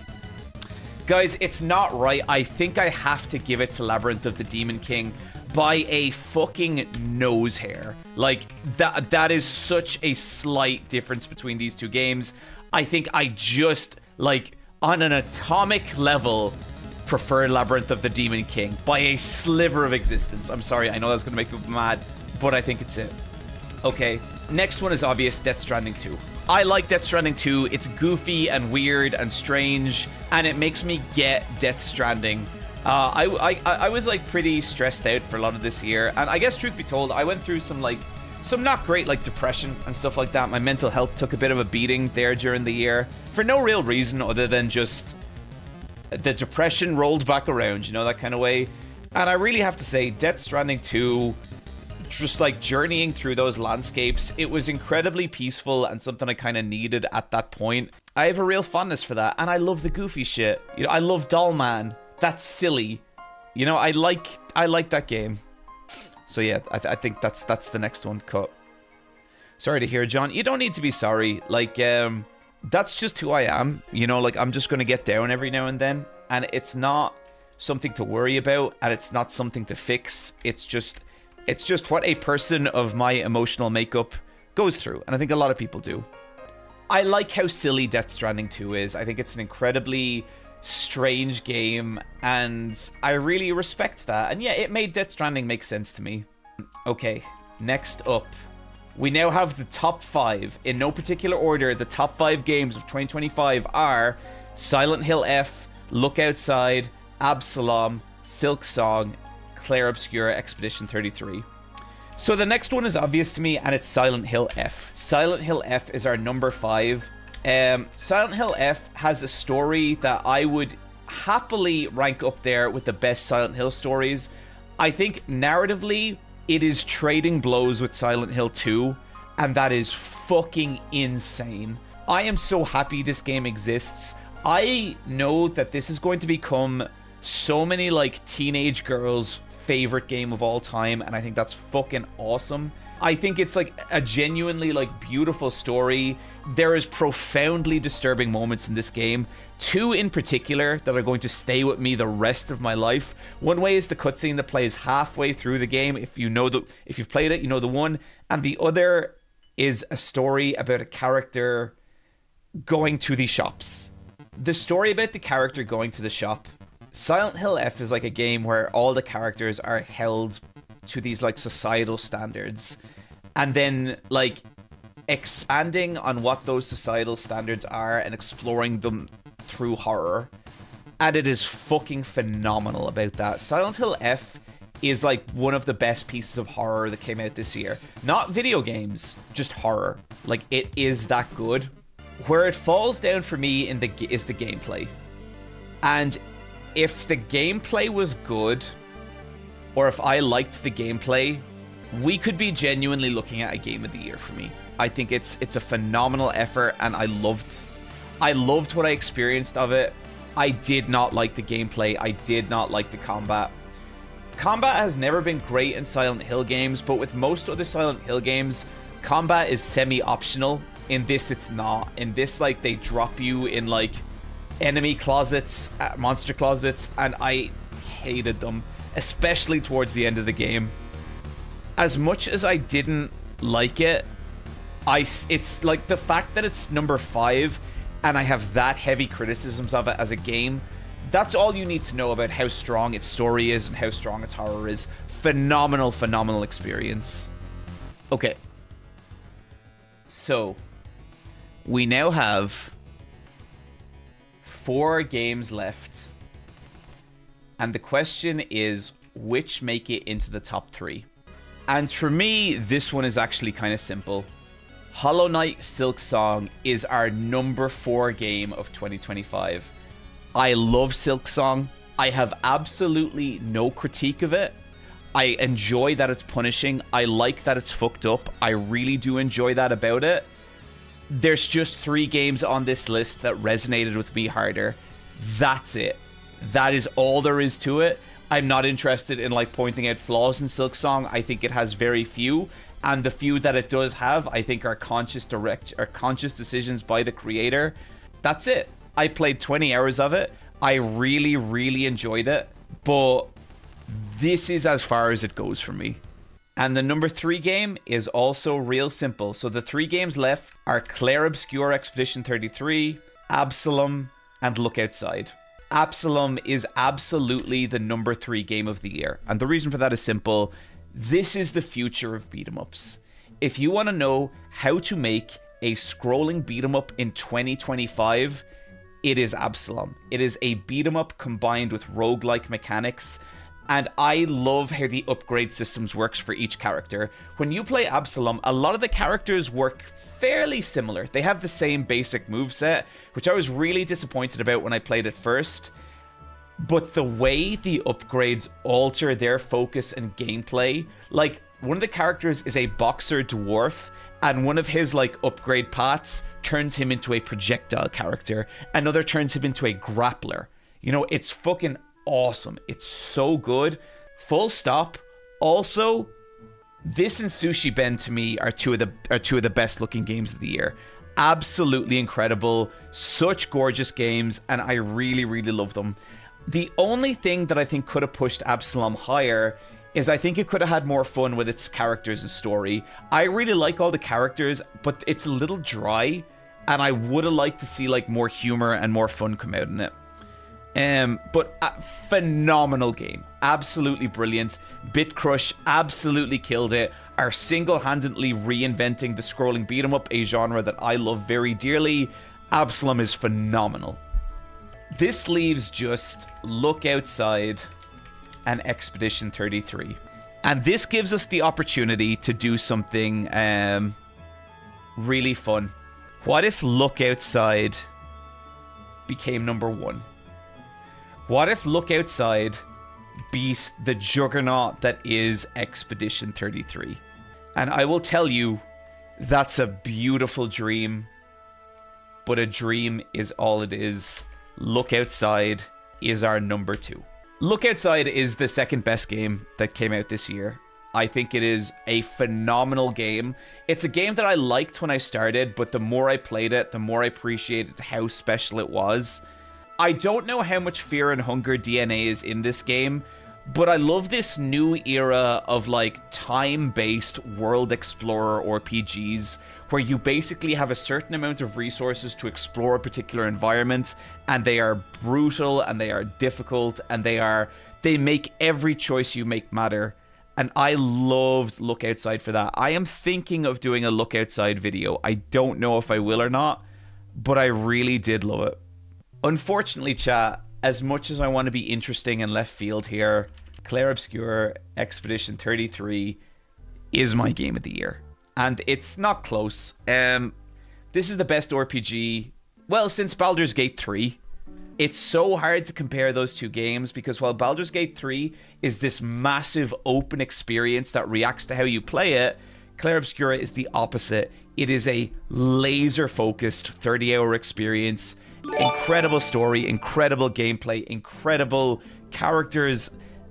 Guys, it's not right. I think I have to give it to Labyrinth of the Demon King by a fucking nose hair. Like, that is such a slight difference between these two games. I think I just, like, on an atomic level, prefer Labyrinth of the Demon King by a sliver of existence. I'm sorry, I know that's gonna make people mad, but I think it's it. Okay, next one is obvious, Death Stranding 2. I like Death Stranding 2. It's goofy and weird and strange, and it makes me get Death Stranding. I was like pretty stressed out for a lot of this year, and I guess truth be told, I went through some not great like depression and stuff like that. My mental health took a bit of a beating there during the year for no real reason other than just the depression rolled back around, you know, that kind of way. And I really have to say, Death Stranding 2 just like journeying through those landscapes. It was incredibly peaceful and something I kind of needed at that point. I have a real fondness for that, and I love the goofy shit. You know, I love Doll Man. That's silly. You know, I like that game. So yeah, I think that's the next one. Cut. Sorry to hear, John. You don't need to be sorry. Like, that's just who I am. You know, like, I'm just gonna get down every now and then, and it's not something to worry about, and it's not something to fix. It's just what a person of my emotional makeup goes through, and I think a lot of people do. I like how silly Death Stranding 2 is. I think it's an incredibly strange game, and I really respect that. And yeah, it made Death Stranding make sense to me. Okay, next up, we now have the top 5. In no particular order, the top 5 games of 2025 are Silent Hill F, Look Outside, Absalom, Silk Song, Clair Obscura Expedition 33. So the next one is obvious to me, and it's Silent Hill F. Silent Hill F is our number 5. Silent Hill F has a story that I would happily rank up there with the best Silent Hill stories. I think narratively, it is trading blows with Silent Hill 2, and that is fucking insane. I am so happy this game exists. I know that this is going to become so many like teenage girls' favorite game of all time, and I think that's fucking awesome. I think it's like a genuinely like beautiful story. There is profoundly disturbing moments in this game, 2 in particular that are going to stay with me the rest of my life. One way is the cutscene that plays halfway through the game. If you've played it, you know the one, and the other is a story about a character going to the shops. The story about the character going to the shop. Silent Hill F is like a game where all the characters are held to these like societal standards, and then like expanding on what those societal standards are and exploring them through horror. And it is fucking phenomenal about that. Silent Hill F is like one of the best pieces of horror that came out this year. Not video games, just horror. Like, it is that good. Where it falls down for me is the gameplay. And if the gameplay was good, or if I liked the gameplay, we could be genuinely looking at a game of the year for me. I think it's a phenomenal effort, and I loved what I experienced of it. I did not like the gameplay. I did not like the combat. Combat has never been great in Silent Hill games, but with most other Silent Hill games, combat is semi-optional. In this, it's not. In this, like, they drop you in, like, enemy closets, monster closets, and I hated them, especially towards the end of the game. As much as I didn't like it, it's like the fact that it's number 5 and I have that heavy criticisms of it as a game, that's all you need to know about how strong its story is and how strong its horror is. Phenomenal experience. Okay. So, we now have 4 games left. And the question is, which make it into the top 3? And for me, this one is actually kind of simple. Hollow Knight Silk Song is our number 4 game of 2025. I love Silk Song. I have absolutely no critique of it. I enjoy that it's punishing. I like that it's fucked up. I really do enjoy that about it. There's just 3 games on this list that resonated with me harder. That's it. That is all there is to it. I'm not interested in like pointing out flaws in Silk Song. I think it has very few, and the few that it does have, I think are conscious decisions by the creator. That's it. I played 20 hours of it. I really enjoyed it, but this is as far as it goes for me. And the number 3 game is also real simple. So the 3 games left are Clair Obscura Expedition 33, Absalom, and Look Outside. Absalom is absolutely the number 3 game of the year. And the reason for that is simple. This is the future of beat 'em ups. If you want to know how to make a scrolling beat 'em up in 2025, it is Absalom. It is a beat 'em up combined with roguelike mechanics. And I love how the upgrade systems works for each character. When you play Absalom, a lot of the characters work fairly similar. They have the same basic moveset, which I was really disappointed about when I played it first. but the way the upgrades alter their focus and gameplay, like one of the characters is a boxer dwarf, and one of his like upgrade paths turns him into a projectile character, another turns him into a grappler. You know, it's fucking awesome. It's so good. Full stop. Also, this and Sushi Ben to me are two of the best looking games of the year. Absolutely incredible. Such gorgeous games, and I really, really love them. The only thing that I think could have pushed Absalom higher is I think it could have had more fun with its characters and story. I really like all the characters, but it's a little dry, and I would have liked to see like more humor and more fun come out in it. But a phenomenal game. Absolutely brilliant. BitCrush absolutely killed it. Are single-handedly reinventing the scrolling beat 'em up, a genre that I love very dearly. Absalom is phenomenal. This leaves just Look Outside and Expedition 33. And this gives us the opportunity to do something really fun. What if Look Outside became number 1? What if Look Outside beat the juggernaut that is Expedition 33? And I will tell you, that's a beautiful dream, but a dream is all it is. Look Outside is our number 2. Look Outside is the second best game that came out this year. I think it is a phenomenal game. It's a game that I liked when I started, but the more I played it, the more I appreciated how special it was. I don't know how much Fear and Hunger DNA is in this game, but I love this new era of like time-based world explorer RPGs where you basically have a certain amount of resources to explore a particular environment, and they are brutal and they are difficult and they make every choice you make matter. And I loved Look Outside for that. I am thinking of doing a Look Outside video. I don't know if I will or not, but I really did love it. Unfortunately, chat, as much as I want to be interesting and left field here, Clair Obscur Expedition 33 is my game of the year. And it's not close. This is the best RPG, well, since Baldur's Gate 3. It's so hard to compare those two games because while Baldur's Gate 3 is this massive open experience that reacts to how you play it, Clair Obscura is the opposite. It is a laser-focused 30-hour experience. Incredible story, incredible gameplay, incredible characters,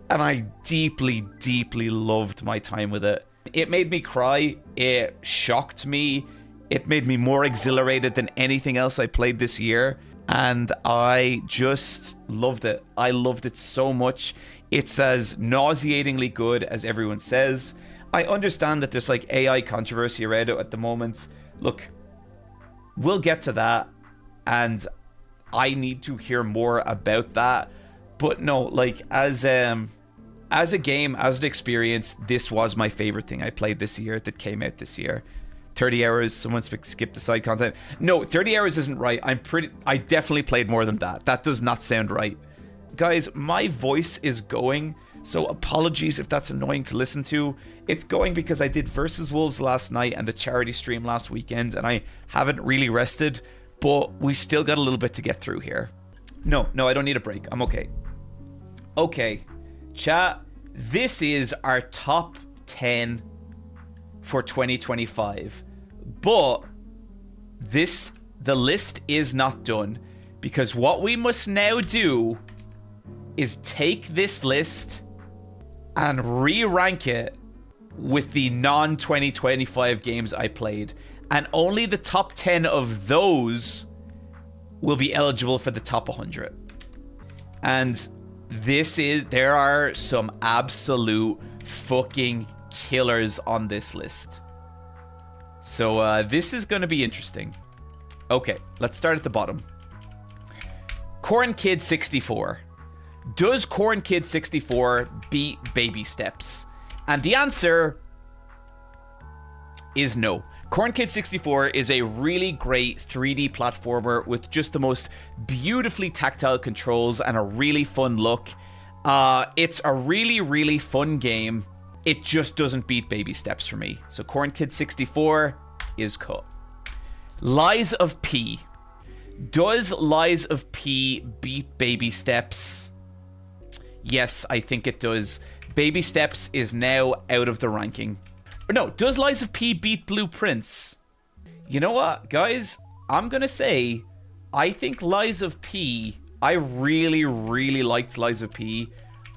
and I deeply, deeply loved my time with it. It made me cry, it shocked me, it made me more exhilarated than anything else I played this year, and I just loved it. I loved it so much. It's as nauseatingly good as everyone says. I understand that there's like AI controversy around it at the moment. Look, we'll get to that, and I need to hear more about that. But no, like as a game, as an experience, this was my favorite thing I played this year that came out this year. 30 hours, someone skipped the side content. No, 30 hours isn't right. I definitely played more than that. That does not sound right. Guys, my voice is going, so apologies if that's annoying to listen to. It's going because I did Versus Wolves last night and the charity stream last weekend, and I haven't really rested, but we still got a little bit to get through here. No, I don't need a break. I'm okay. Okay, chat, this is our top 10 for 2025. But the list is not done, because what we must now do is take this list and re-rank it with the non-2025 games I played. And only the top 10 of those will be eligible for the top 100. And there are some absolute fucking killers on this list. So this is going to be interesting. Okay, let's start at the bottom. Corn Kid 64. Does Corn Kid 64 beat Baby Steps? And the answer is no. Corn Kid 64 is a really great 3D platformer with just the most beautifully tactile controls and a really fun look. It's a really, really fun game. It just doesn't beat Baby Steps for me. So Corn Kid 64 is cut. Lies of P. Does Lies of P beat Baby Steps? Yes, I think it does. Baby Steps is now out of the ranking. Or no, does Lies of P beat Blueprints? You know what, guys? I'm gonna say, I think Lies of P, I really, really liked Lies of P.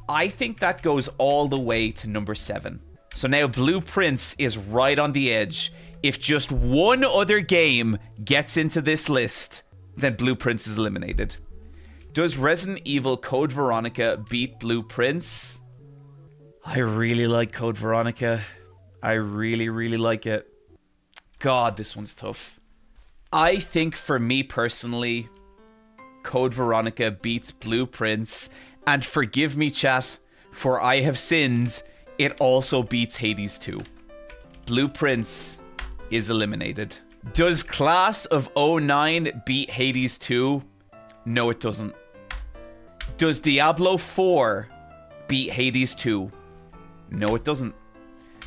I think that goes all the way to number 7. So now Blueprints is right on the edge. If just one other game gets into this list, then Blueprints is eliminated. Does Resident Evil Code Veronica beat Blueprints? I really like Code Veronica. I really, really like it. God, this one's tough. I think for me personally, Code Veronica beats Blueprints. And forgive me, chat, for I have sinned. It also beats Hades 2. Blueprints is eliminated. Does Class of '09 beat Hades 2? No, it doesn't. Does Diablo 4 beat Hades 2? No, it doesn't.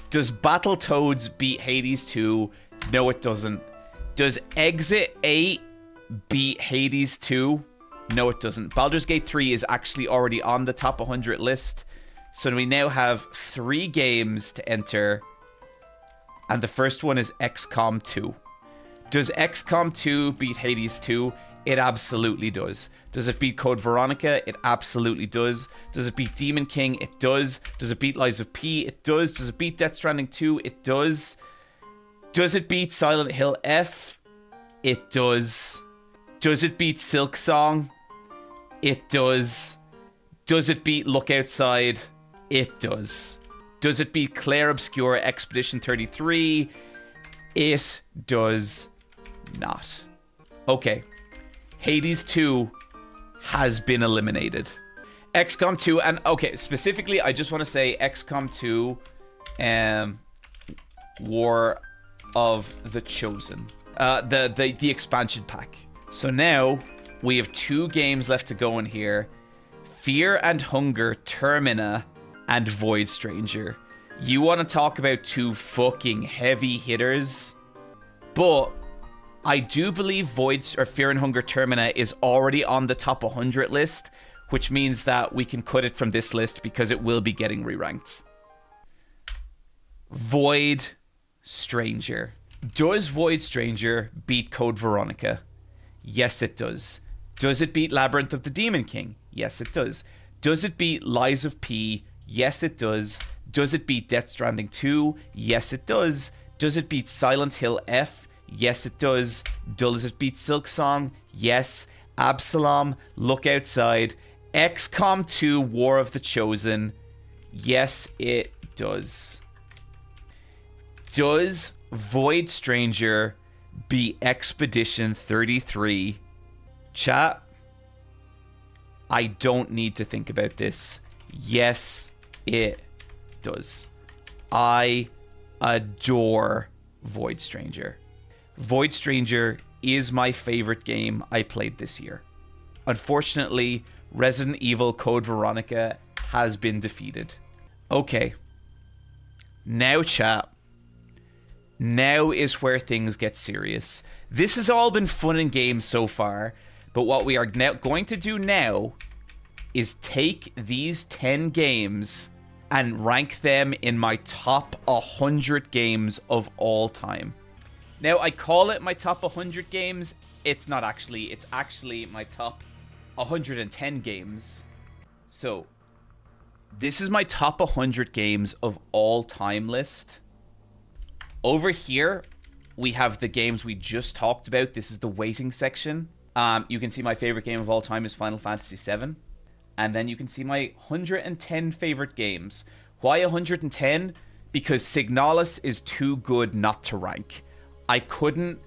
Does Battletoads beat Hades 2? No, it doesn't. Does Exit 8 beat Hades 2? No, it doesn't. Baldur's Gate 3 is actually already on the top 100 list. So we now have 3 games to enter. And the first one is XCOM 2. Does XCOM 2 beat Hades 2? It absolutely does. Does it beat Code Veronica? It absolutely does. Does it beat Demon King? It does. Does it beat Lies of P? It does. Does it beat Death Stranding 2? It does. Does it beat Silent Hill F? It does. Does it beat Silk Song? It does. Does it beat Look Outside? It does. Does it beat Clair Obscur Expedition 33? It does not. Okay. Hades 2 has been eliminated. XCOM 2, and okay, specifically, I just want to say XCOM 2, War of the Chosen, the expansion pack. So now we have 2 games left to go in here: Fear and Hunger Termina and Void Stranger. You want to talk about 2 fucking heavy hitters, but I do believe Fear and Hunger Termina is already on the top 100 list, which means that we can cut it from this list because it will be getting re-ranked. Void Stranger. Does Void Stranger beat Code Veronica? Yes, it does. Does it beat Labyrinth of the Demon King? Yes, it does. Does it beat Lies of P? Yes, it does. Does it beat Death Stranding 2? Yes, it does. Does it beat Silent Hill F? Yes, it does. Does it beat Silk Song? Yes. Absalom, Look Outside. XCOM 2, War of the Chosen. Yes, it does. Does Void Stranger beat Expedition 33? Chat, I don't need to think about this. Yes, it does. I adore Void Stranger. Void Stranger is my favorite game I played this year. Unfortunately, Resident Evil Code Veronica has been defeated. Okay. Now, chat. Now is where things get serious. This has all been fun and games so far, but what we are now going to do now is take these 10 games and rank them in my top 100 games of all time. Now, I call it my top 100 games. It's not actually. It's actually my top 110 games. So, this is my top 100 games of all time list. Over here, we have the games we just talked about. This is the waiting section. You can see my favorite game of all time is Final Fantasy VII. And then you can see my 110 favorite games. Why 110? Because Signalis is too good not to rank. I couldn't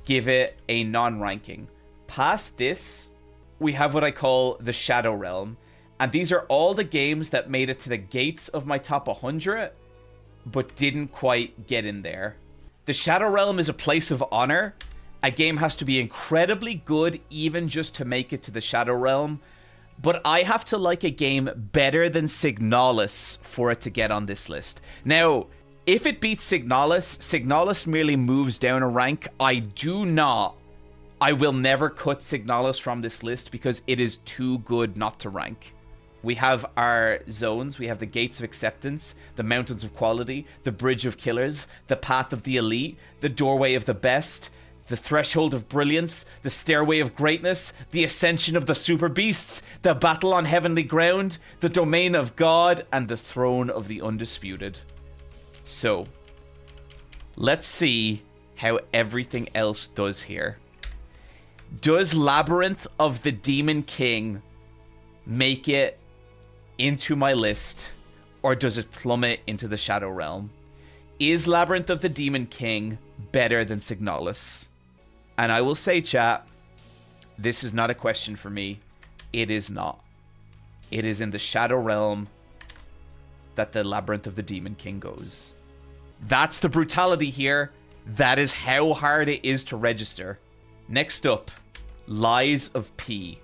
give it a non-ranking. Past this, we have what I call the Shadow Realm. And these are all the games that made it to the gates of my top 100, but didn't quite get in there. The Shadow Realm is a place of honor. A game has to be incredibly good even just to make it to the Shadow Realm. But I have to like a game better than Signalis for it to get on this list. Now, if it beats Signalis, Signalis merely moves down a rank. I will never cut Signalis from this list because it is too good not to rank. We have our zones. We have the Gates of Acceptance, the Mountains of Quality, the Bridge of Killers, the Path of the Elite, the Doorway of the Best, the Threshold of Brilliance, the Stairway of Greatness, the Ascension of the Super Beasts, the Battle on Heavenly Ground, the Domain of God, and the Throne of the Undisputed. So, let's see how everything else does here. Does Labyrinth of the Demon King make it into my list, or does it plummet into the Shadow Realm? Is Labyrinth of the Demon King better than Signalis? And I will say, chat, this is not a question for me. It is not. It is in the Shadow Realm that the Labyrinth of the Demon King goes. That's the brutality here. That is how hard it is to register. Next up, Lies of P.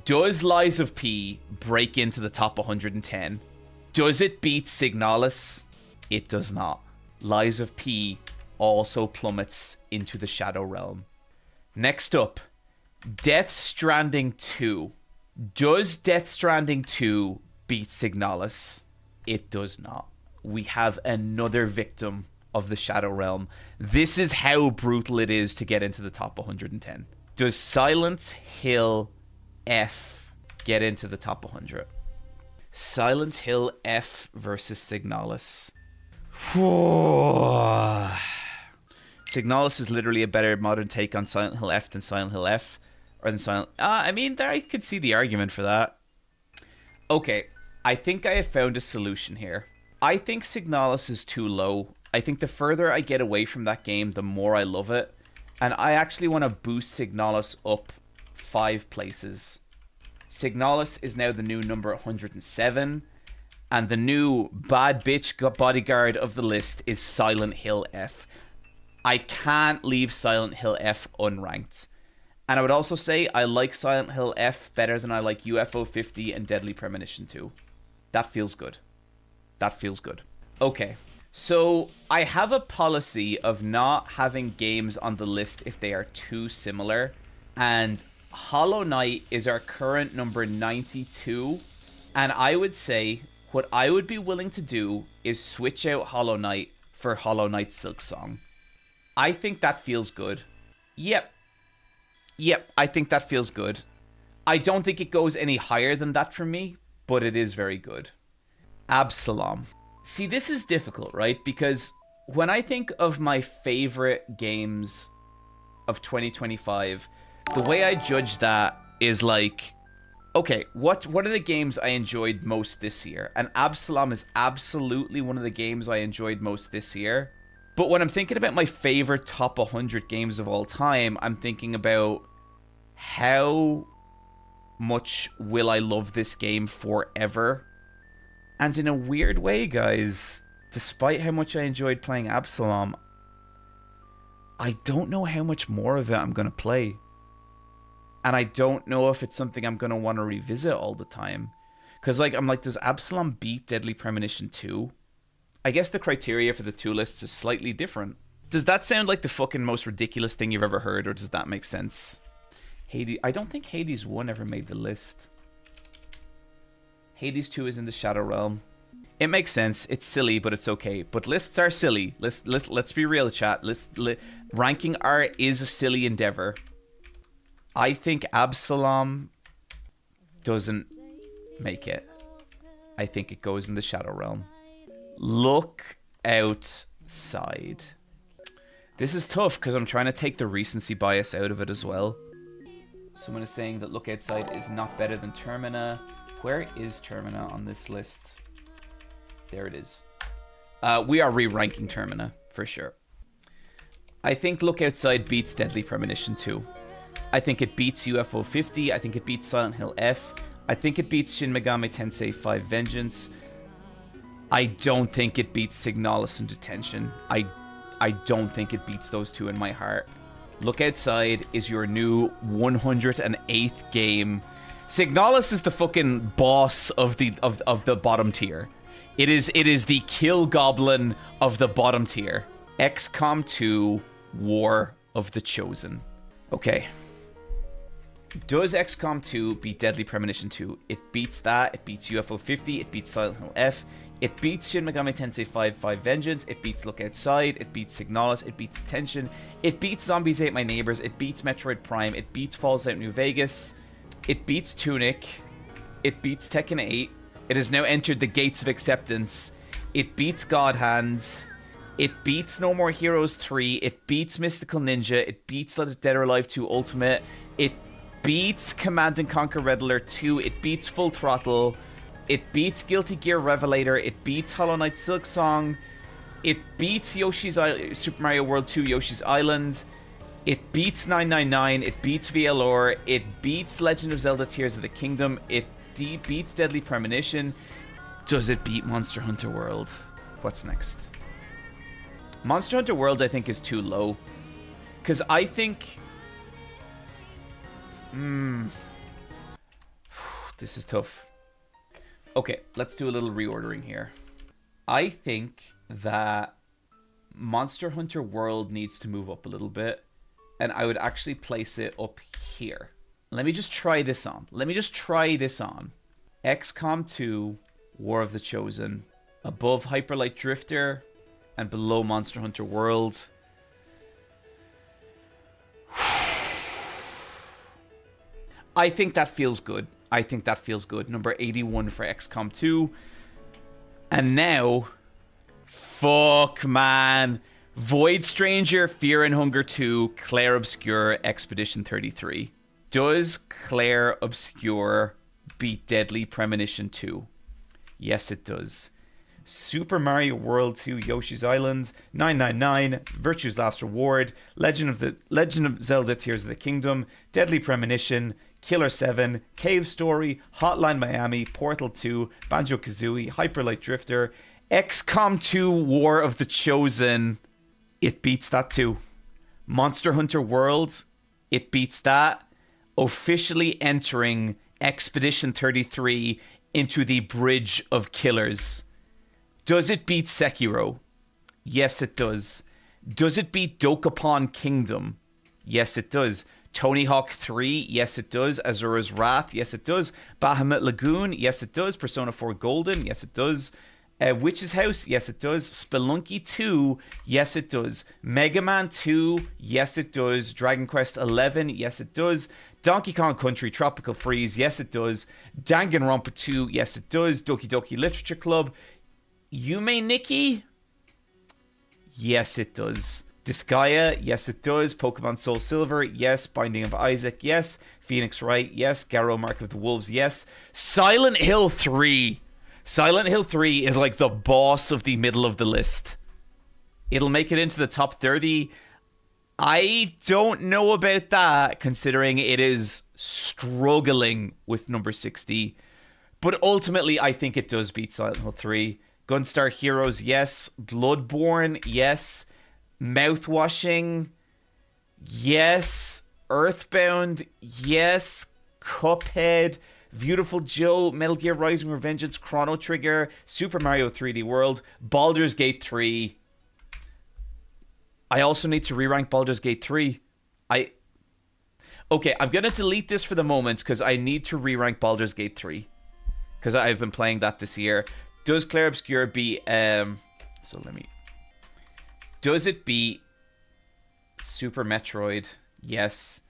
Does Lies of P break into the top 110? Does it beat Signalis? It does not. Lies of P also plummets into the Shadow Realm. Next up, Death Stranding 2. Does Death Stranding 2 beat Signalis? It does not. We have another victim of the Shadow Realm. This is how brutal it is to get into the top 110. Does Silent Hill F get into the top 100? Silent Hill F versus Signalis. Signalis is literally a better modern take on Silent Hill F than Silent Hill F. Or than Silent... I mean, I could see the argument for that. Okay, I think I have found a solution here. I think Signalis is too low. I think the further I get away from that game, the more I love it. And I actually want to boost Signalis up 5 places. Signalis is now the new number 107. And the new bad bitch bodyguard of the list is Silent Hill F. I can't leave Silent Hill F unranked. And I would also say I like Silent Hill F better than I like UFO 50 and Deadly Premonition 2. That feels good. That feels good. Okay. So, I have a policy of not having games on the list if they are too similar. And Hollow Knight is our current number 92. And I would say what I would be willing to do is switch out Hollow Knight for Hollow Knight Silksong. I think that feels good. Yep, I think that feels good. I don't think it goes any higher than that for me, but it is very good. Absalom. See, this is difficult, right? Because when I think of my favorite games of 2025, the way I judge that is like, okay, what are the games I enjoyed most this year? And Absalom is absolutely one of the games I enjoyed most this year. But when I'm thinking about my favorite top 100 games of all time, I'm thinking about how much will I love this game forever? And in a weird way, guys, despite how much I enjoyed playing Absalom, I don't know how much more of it I'm going to play. And I don't know if it's something I'm going to want to revisit all the time. Because, I'm like, does Absalom beat Deadly Premonition 2? I guess the criteria for the two lists is slightly different. Does that sound like the fucking most ridiculous thing you've ever heard, or does that make sense? Hades... I don't think Hades 1 ever made the list. Hades 2 is in the Shadow Realm. It makes sense. It's silly, but it's okay. But lists are silly. Let's be real, chat. Ranking art is a silly endeavor. I think Absalom doesn't make it. I think it goes in the Shadow Realm. Look outside. This is tough because I'm trying to take the recency bias out of it as well. Someone is saying that Look Outside is not better than Termina. Where is Termina on this list? There it is. We are re-ranking Termina, for sure. I think Look Outside beats Deadly Premonition 2. I think it beats UFO 50. I think it beats Silent Hill F. I think it beats Shin Megami Tensei 5 Vengeance. I don't think it beats Signalis and Detention. I don't think it beats those two in my heart. Look Outside is your new 108th game. Signalis is the fucking boss of the bottom tier. It is the kill goblin of the bottom tier. XCOM 2 War of the Chosen. Okay. Does XCOM 2 beat Deadly Premonition 2? It beats that. It beats UFO 50. It beats Silent Hill F. It beats Shin Megami Tensei 5 Vengeance. It beats Look Outside. It beats Signalis. It beats Tension. It beats Zombies Ate My Neighbors. It beats Metroid Prime. It beats Falls Out New Vegas. It beats Tunic. It beats Tekken 8. It has now entered the gates of acceptance. It beats God Hands. It beats No More Heroes 3. It beats Mystical Ninja. It beats Let It Dead or Alive 2 Ultimate. It beats Command & Conquer Red Alert 2. It beats Full Throttle. It beats Guilty Gear Revelator. It beats Hollow Knight Silk Song. It beats Super Mario World 2 Yoshi's Island. It beats 999. It beats VLR. It beats Legend of Zelda Tears of the Kingdom. It beats Deadly Premonition. Does it beat Monster Hunter World? What's next? Monster Hunter World, I think, is too low. Because I think... This is tough. Okay, let's do a little reordering here. I think that Monster Hunter World needs to move up a little bit. And I would actually place it up here. Let me just try this on. XCOM 2, War of the Chosen. Above Hyper Light Drifter. And below Monster Hunter World. I think that feels good. Number 81 for XCOM 2. And now... Fuck, man. Void Stranger, Fear and Hunger 2, Claire Obscure, Expedition 33. Does Claire Obscure beat Deadly Premonition 2? Yes, it does. Super Mario World 2, Yoshi's Island, 999, Virtue's Last Reward, Legend of Zelda Tears of the Kingdom, Deadly Premonition, Killer 7, Cave Story, Hotline Miami, Portal 2, Banjo-Kazooie, Hyper Light Drifter, XCOM 2, War of the Chosen. It beats that too. Monster Hunter World, it beats that. Officially entering Expedition 33 into the Bridge of Killers. Does it beat Sekiro? Yes, it does. Does it beat Dokapon Kingdom? Yes, it does. Tony Hawk 3? Yes, it does. Azura's Wrath? Yes, it does. Bahamut Lagoon? Yes, it does. Persona 4 Golden? Yes, it does. Witch's House? Yes, it does. Spelunky 2? Yes, it does. Mega Man 2? Yes, it does. Dragon Quest 11? Yes, it does. Donkey Kong Country Tropical Freeze? Yes, it does. Danganronpa 2? Yes, it does. Doki Doki Literature Club? Yume Nikki? Yes, it does. Disgaea? Yes, it does. Pokemon Soul Silver? Yes. Binding of Isaac? Yes. Phoenix Wright? Yes. Garou Mark of the Wolves? Yes. Silent Hill 3. Silent Hill 3 is like the boss of the middle of the list. It'll make it into the top 30. I don't know about that, considering it is struggling with number 60. But ultimately, I think it does beat Silent Hill 3. Gunstar Heroes, yes. Bloodborne, yes. Mouthwashing, yes. Earthbound, yes. Cuphead, Beautiful Joe, Metal Gear Rising Revengeance, Chrono Trigger, Super Mario 3D World, Baldur's Gate 3. I also need to re-rank Baldur's Gate 3. Okay, I'm going to delete this for the moment because I need to re-rank Baldur's Gate 3. Because I've been playing that this year. Does Claire Obscure beat... Does it beat Super Metroid? Yes.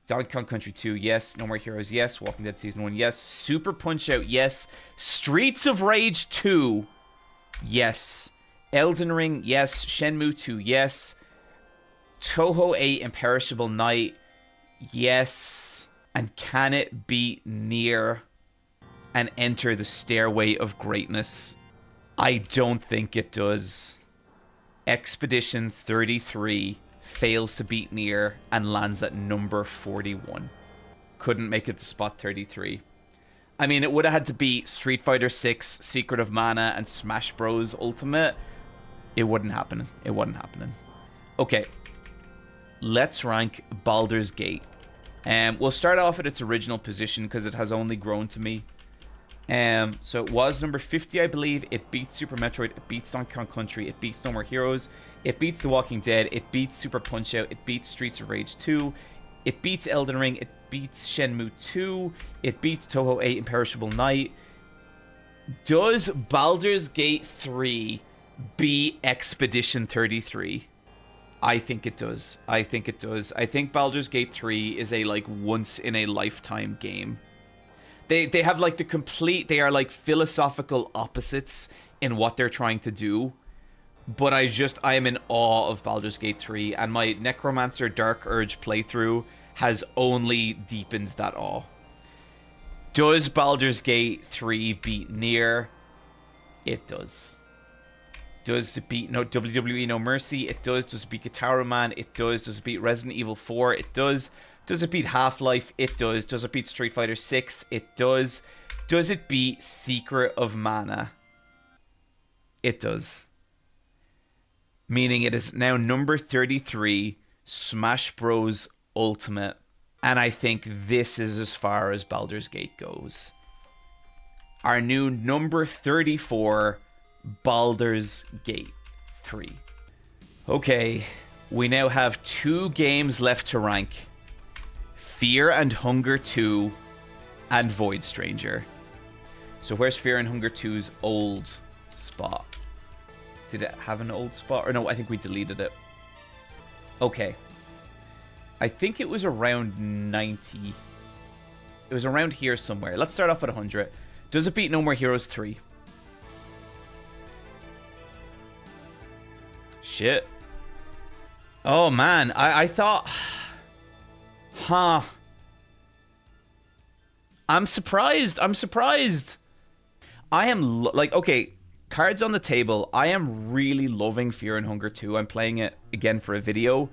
Donkey Kong Country 2, yes. No More Heroes, yes. Walking Dead Season 1, yes. Super Punch-Out, yes. Streets of Rage 2, yes. Elden Ring, yes. Shenmue 2, yes. Touhou 8 Imperishable Night, yes. And can it beat Nier and enter the Stairway of Greatness? I don't think it does. Expedition 33 fails to beat Nier and lands at number 41. Couldn't make it to spot 33. I mean, it would have had to beat Street Fighter 6, Secret of Mana, and Smash Bros. Ultimate. It wouldn't happen. It wasn't happening. Okay. Let's rank Baldur's Gate. We'll start off at its original position because it has only grown to me. So it was number 50, I believe. It beats Super Metroid. It beats Donkey Kong Country. It beats No More Heroes. It beats The Walking Dead. It beats Super Punch-Out. It beats Streets of Rage 2. It beats Elden Ring. It beats Shenmue 2. It beats Touhou 8 Imperishable Night. Does Baldur's Gate 3 beat Expedition 33? I think it does. I think it does. I think Baldur's Gate 3 is a like once in a lifetime game. They have like the complete, they are like philosophical opposites in what they're trying to do. But I am in awe of Baldur's Gate 3, and my Necromancer Dark Urge playthrough has only deepened that awe. Does Baldur's Gate 3 beat Nier? It does. Does it beat WWE No Mercy? It does. Does it beat Guitar Man? It does. Does it beat Resident Evil 4? It does. Does it beat Half-Life? It does. Does it beat Street Fighter 6? It does. Does it beat Secret of Mana? It does. Meaning it is now number 33, Smash Bros. Ultimate. And I think this is as far as Baldur's Gate goes. Our new number 34, Baldur's Gate 3. Okay, we now have 2 games left to rank. Fear and Hunger 2 and Void Stranger. So where's Fear and Hunger 2's old spot? Did it have an old spot? Or no, I think we deleted it. Okay. I think it was around 90. It was around here somewhere. Let's start off at 100. Does it beat No More Heroes 3? Shit. Oh, man. I thought... Huh. I'm surprised. I am... like, okay... Cards on the table. I am really loving Fear and Hunger 2. I'm playing it again for a video.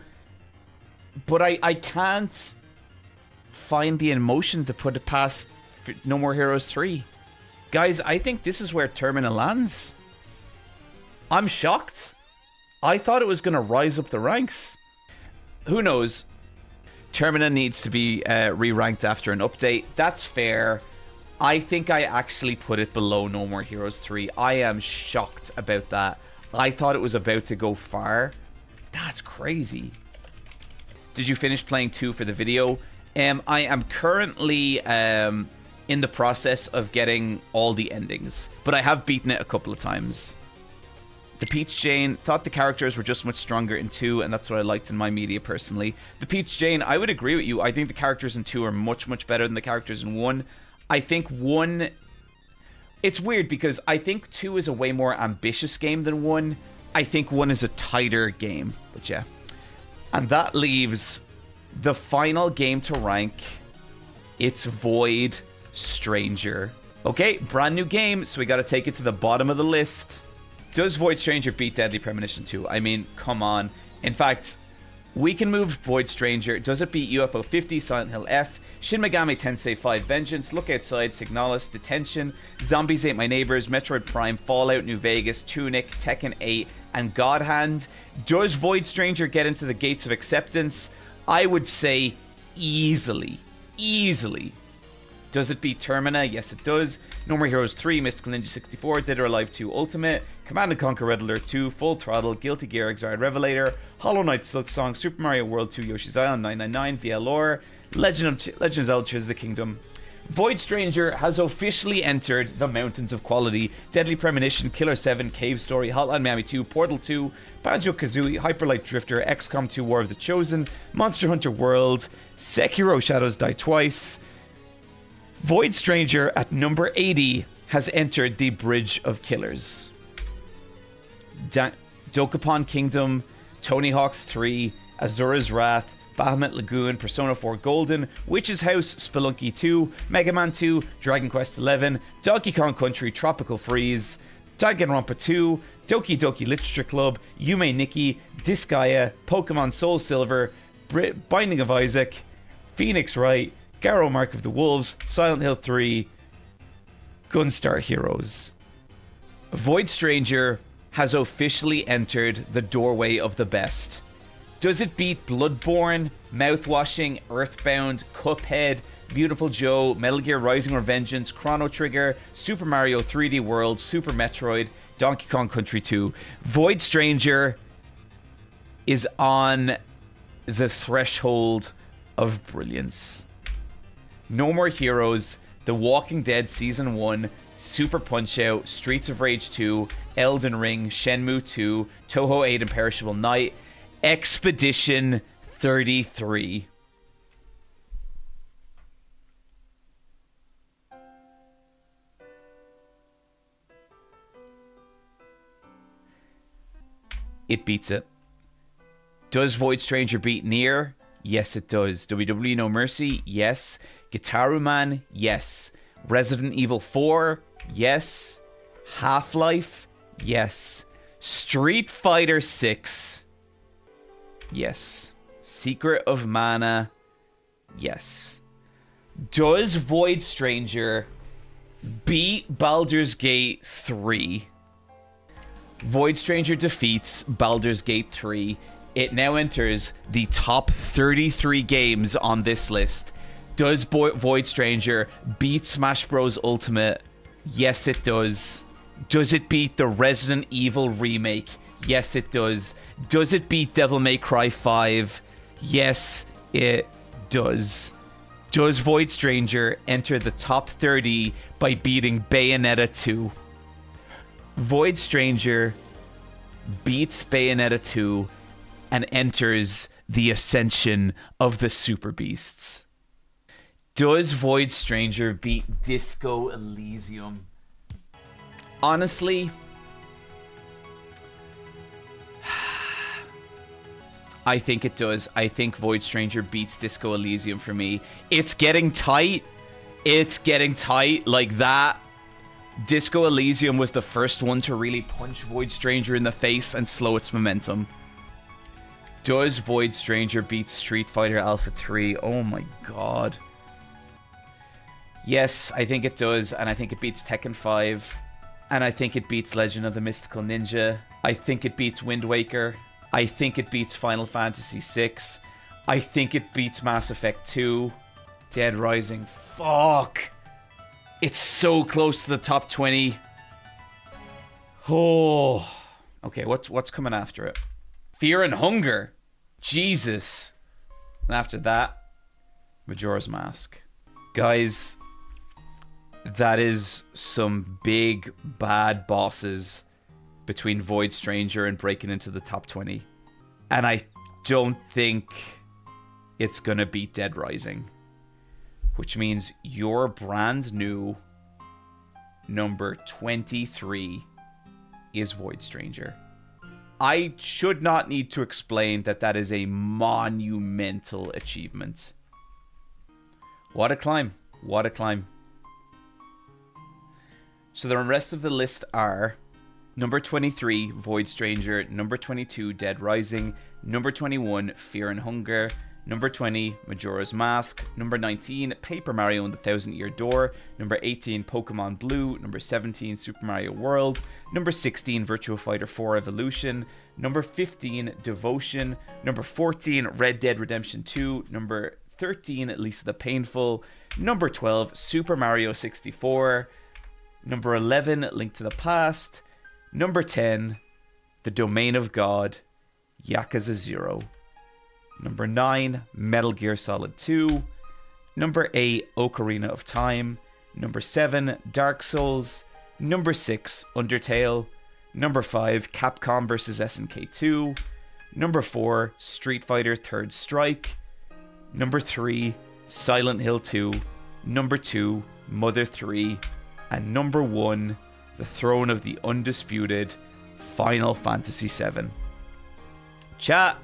But I can't find the emotion to put it past No More Heroes 3. Guys, I think this is where Termina lands. I'm shocked. I thought it was going to rise up the ranks. Who knows? Termina needs to be re-ranked after an update. That's fair. I think I actually put it below No More Heroes 3. I am shocked about that. I thought it was about to go far. That's crazy. Did you finish playing 2 for the video? I am currently in the process of getting all the endings, but I have beaten it a couple of times. The Peach Jane, thought the characters were just much stronger in 2, and that's what I liked in my media personally. The Peach Jane, I would agree with you. I think the characters in 2 are much, much better than the characters in 1. I think 1... It's weird because I think 2 is a way more ambitious game than 1. I think 1 is a tighter game. But yeah. And that leaves the final game to rank. It's Void Stranger. Okay, brand new game, so we got to take it to the bottom of the list. Does Void Stranger beat Deadly Premonition 2? I mean, come on. In fact, we can move Void Stranger. Does it beat UFO 50, Silent Hill F, Shin Megami Tensei 5 Vengeance, Look Outside, Signalis, Detention, Zombies Ate My Neighbors, Metroid Prime, Fallout New Vegas, Tunic, Tekken 8, and God Hand? Does Void Stranger get into the gates of acceptance? I would say easily. Easily. Does it beat Termina? Yes, it does. No More Heroes 3, Mystical Ninja 64, Dead or Alive 2 Ultimate, Command & Conquer Red Alert 2, Full Throttle, Guilty Gear Xrd Revelator, Hollow Knight Silk Song, Super Mario World 2, Yoshi's Island 999, VLR, Legend of Zelda Tears of the Kingdom. Void Stranger has officially entered the Mountains of Quality. Deadly Premonition, Killer 7, Cave Story, Hotline Miami 2, Portal 2, Banjo-Kazooie, Hyperlight Drifter, XCOM 2, War of the Chosen, Monster Hunter World, Sekiro Shadows Die Twice. Void Stranger at number 80 has entered the Bridge of Killers. Dokapon Kingdom, Tony Hawk's 3, Azura's Wrath, Bahamut Lagoon, Persona 4 Golden, Witch's House, Spelunky 2, Mega Man 2, Dragon Quest XI, Donkey Kong Country Tropical Freeze, Danganronpa 2, Doki Doki Literature Club, Yume Nikki, Disgaea, Pokemon Soul Silver, Binding of Isaac, Phoenix Wright, Garou Mark of the Wolves, Silent Hill 3, Gunstar Heroes. Void Stranger has officially entered the doorway of the best. Does it beat Bloodborne, Mouthwashing, Earthbound, Cuphead, Beautiful Joe, Metal Gear Rising Revengeance, Chrono Trigger, Super Mario 3D World, Super Metroid, Donkey Kong Country 2? Void Stranger is on the threshold of brilliance. No More Heroes, The Walking Dead Season 1, Super Punch-Out, Streets of Rage 2, Elden Ring, Shenmue 2, Touhou 8 Imperishable Night, Expedition 33. It beats it. Does Void Stranger beat Nier? Yes, it does. WWE No Mercy? Yes. Gitaru Man? Yes. Resident Evil 4? Yes. Half-Life? Yes. Street Fighter 6? Yes. Secret of Mana? Yes. Does Void Stranger beat Baldur's Gate 3? Void Stranger defeats Baldur's Gate 3. It now enters the top 33 games on this list. Does Void Stranger beat Smash Bros. Ultimate? Yes, it does. Does it beat the Resident Evil remake? Yes, it does. Does it beat Devil May Cry 5? Yes, it does. Does Void Stranger enter the top 30 by beating Bayonetta 2? Void Stranger beats Bayonetta 2 and enters the ascension of the Super Beasts. Does Void Stranger beat Disco Elysium? Honestly, I think it does. I think Void Stranger beats Disco Elysium for me. It's getting tight. It's getting tight like that. Disco Elysium was the first one to really punch Void Stranger in the face and slow its momentum. Does Void Stranger beat Street Fighter Alpha 3? Oh my god. Yes, I think it does, and I think it beats Tekken 5. And I think it beats Legend of the Mystical Ninja. I think it beats Wind Waker. I think it beats Final Fantasy VI. I think it beats Mass Effect 2. Dead Rising. Fuck. It's so close to the top 20. Oh. Okay, what's coming after it? Fear and Hunger. Jesus. And after that, Majora's Mask. Guys, that is some big bad bosses between Void Stranger and breaking into the top 20. And I don't think it's gonna beat Dead Rising. Which means your brand new number 23 is Void Stranger. I should not need to explain that that is a monumental achievement. What a climb. What a climb. So the rest of the list are number 23, Void Stranger, number 22, Dead Rising, number 21, Fear and Hunger, number 20, Majora's Mask, number 19, Paper Mario and the Thousand Year Door, number 18, Pokemon Blue, number 17, Super Mario World, number 16, Virtua Fighter 4 Evolution, number 15, Devotion, number 14, Red Dead Redemption 2, number 13, Lisa the Painful, number 12, Super Mario 64, number 11, Link to the Past, number 10, The Domain of God, Yakuza 0, number 9, Metal Gear Solid 2, number 8, Ocarina of Time, number 7, Dark Souls, number 6, Undertale, number 5, Capcom vs SNK 2, number 4, Street Fighter Third Strike, number 3, Silent Hill 2, number 2, Mother 3, and number 1, the throne of the undisputed Final Fantasy VII. Chat,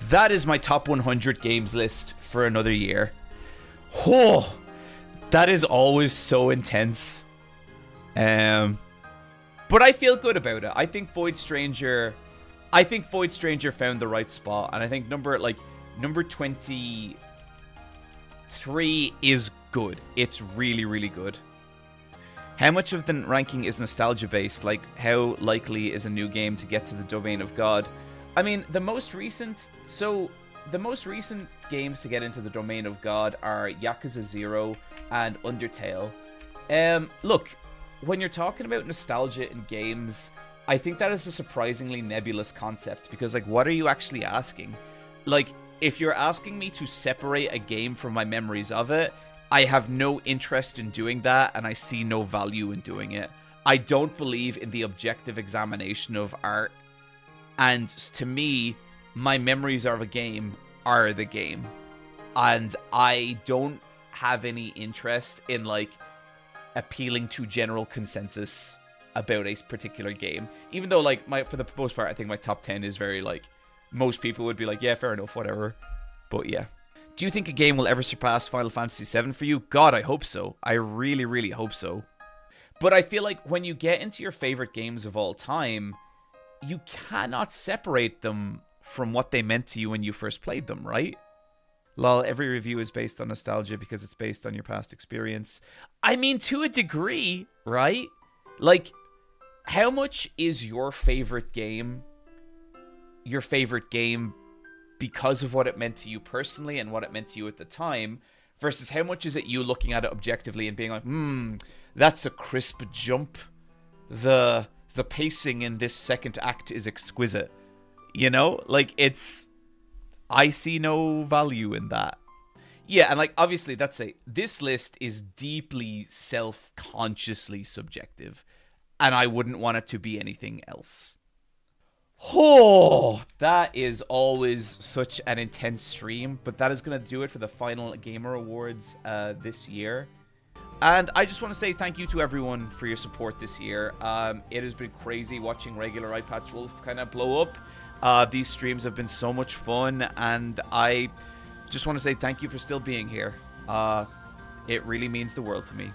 that is my top 100 games list for another year. Oh, that is always so intense. But I feel good about it. I think Void Stranger found the right spot, and I think number 23 is good. It's really, really good. How much of the ranking is nostalgia based? Like, how likely is a new game to get to the Domain of God? I mean, the most recent games to get into the Domain of God are Yakuza 0 and Undertale. Look, when you're talking about nostalgia in games, I think that is a surprisingly nebulous concept, because, like, what are you actually asking? Like, if you're asking me to separate a game from my memories of it, I have no interest in doing that, and I see no value in doing it. I don't believe in the objective examination of art. And to me, my memories of a game are the game. And I don't have any interest in, like, appealing to general consensus about a particular game. Even though, like, for the most part, I think my top 10 is very, like, most people would be like, yeah, fair enough, whatever. But yeah. Do you think a game will ever surpass Final Fantasy VII for you? God, I hope so. I really, really hope so. But I feel like when you get into your favorite games of all time, you cannot separate them from what they meant to you when you first played them, right? Lol, every review is based on nostalgia because it's based on your past experience. I mean, to a degree, right? Like, how much is your favorite game because of what it meant to you personally and what it meant to you at the time, versus how much is it you looking at it objectively and being like, that's a crisp jump. The pacing in this second act is exquisite. You know? Like, I see no value in that. Yeah, and like, obviously, this list is deeply self-consciously subjective, and I wouldn't want it to be anything else. Oh, that is always such an intense stream, but that is going to do it for the final Gamer Awards this year. And I just want to say thank you to everyone for your support this year. It has been crazy watching regular Eyepatch Wolf kind of blow up. These streams have been so much fun, and I just want to say thank you for still being here. It really means the world to me.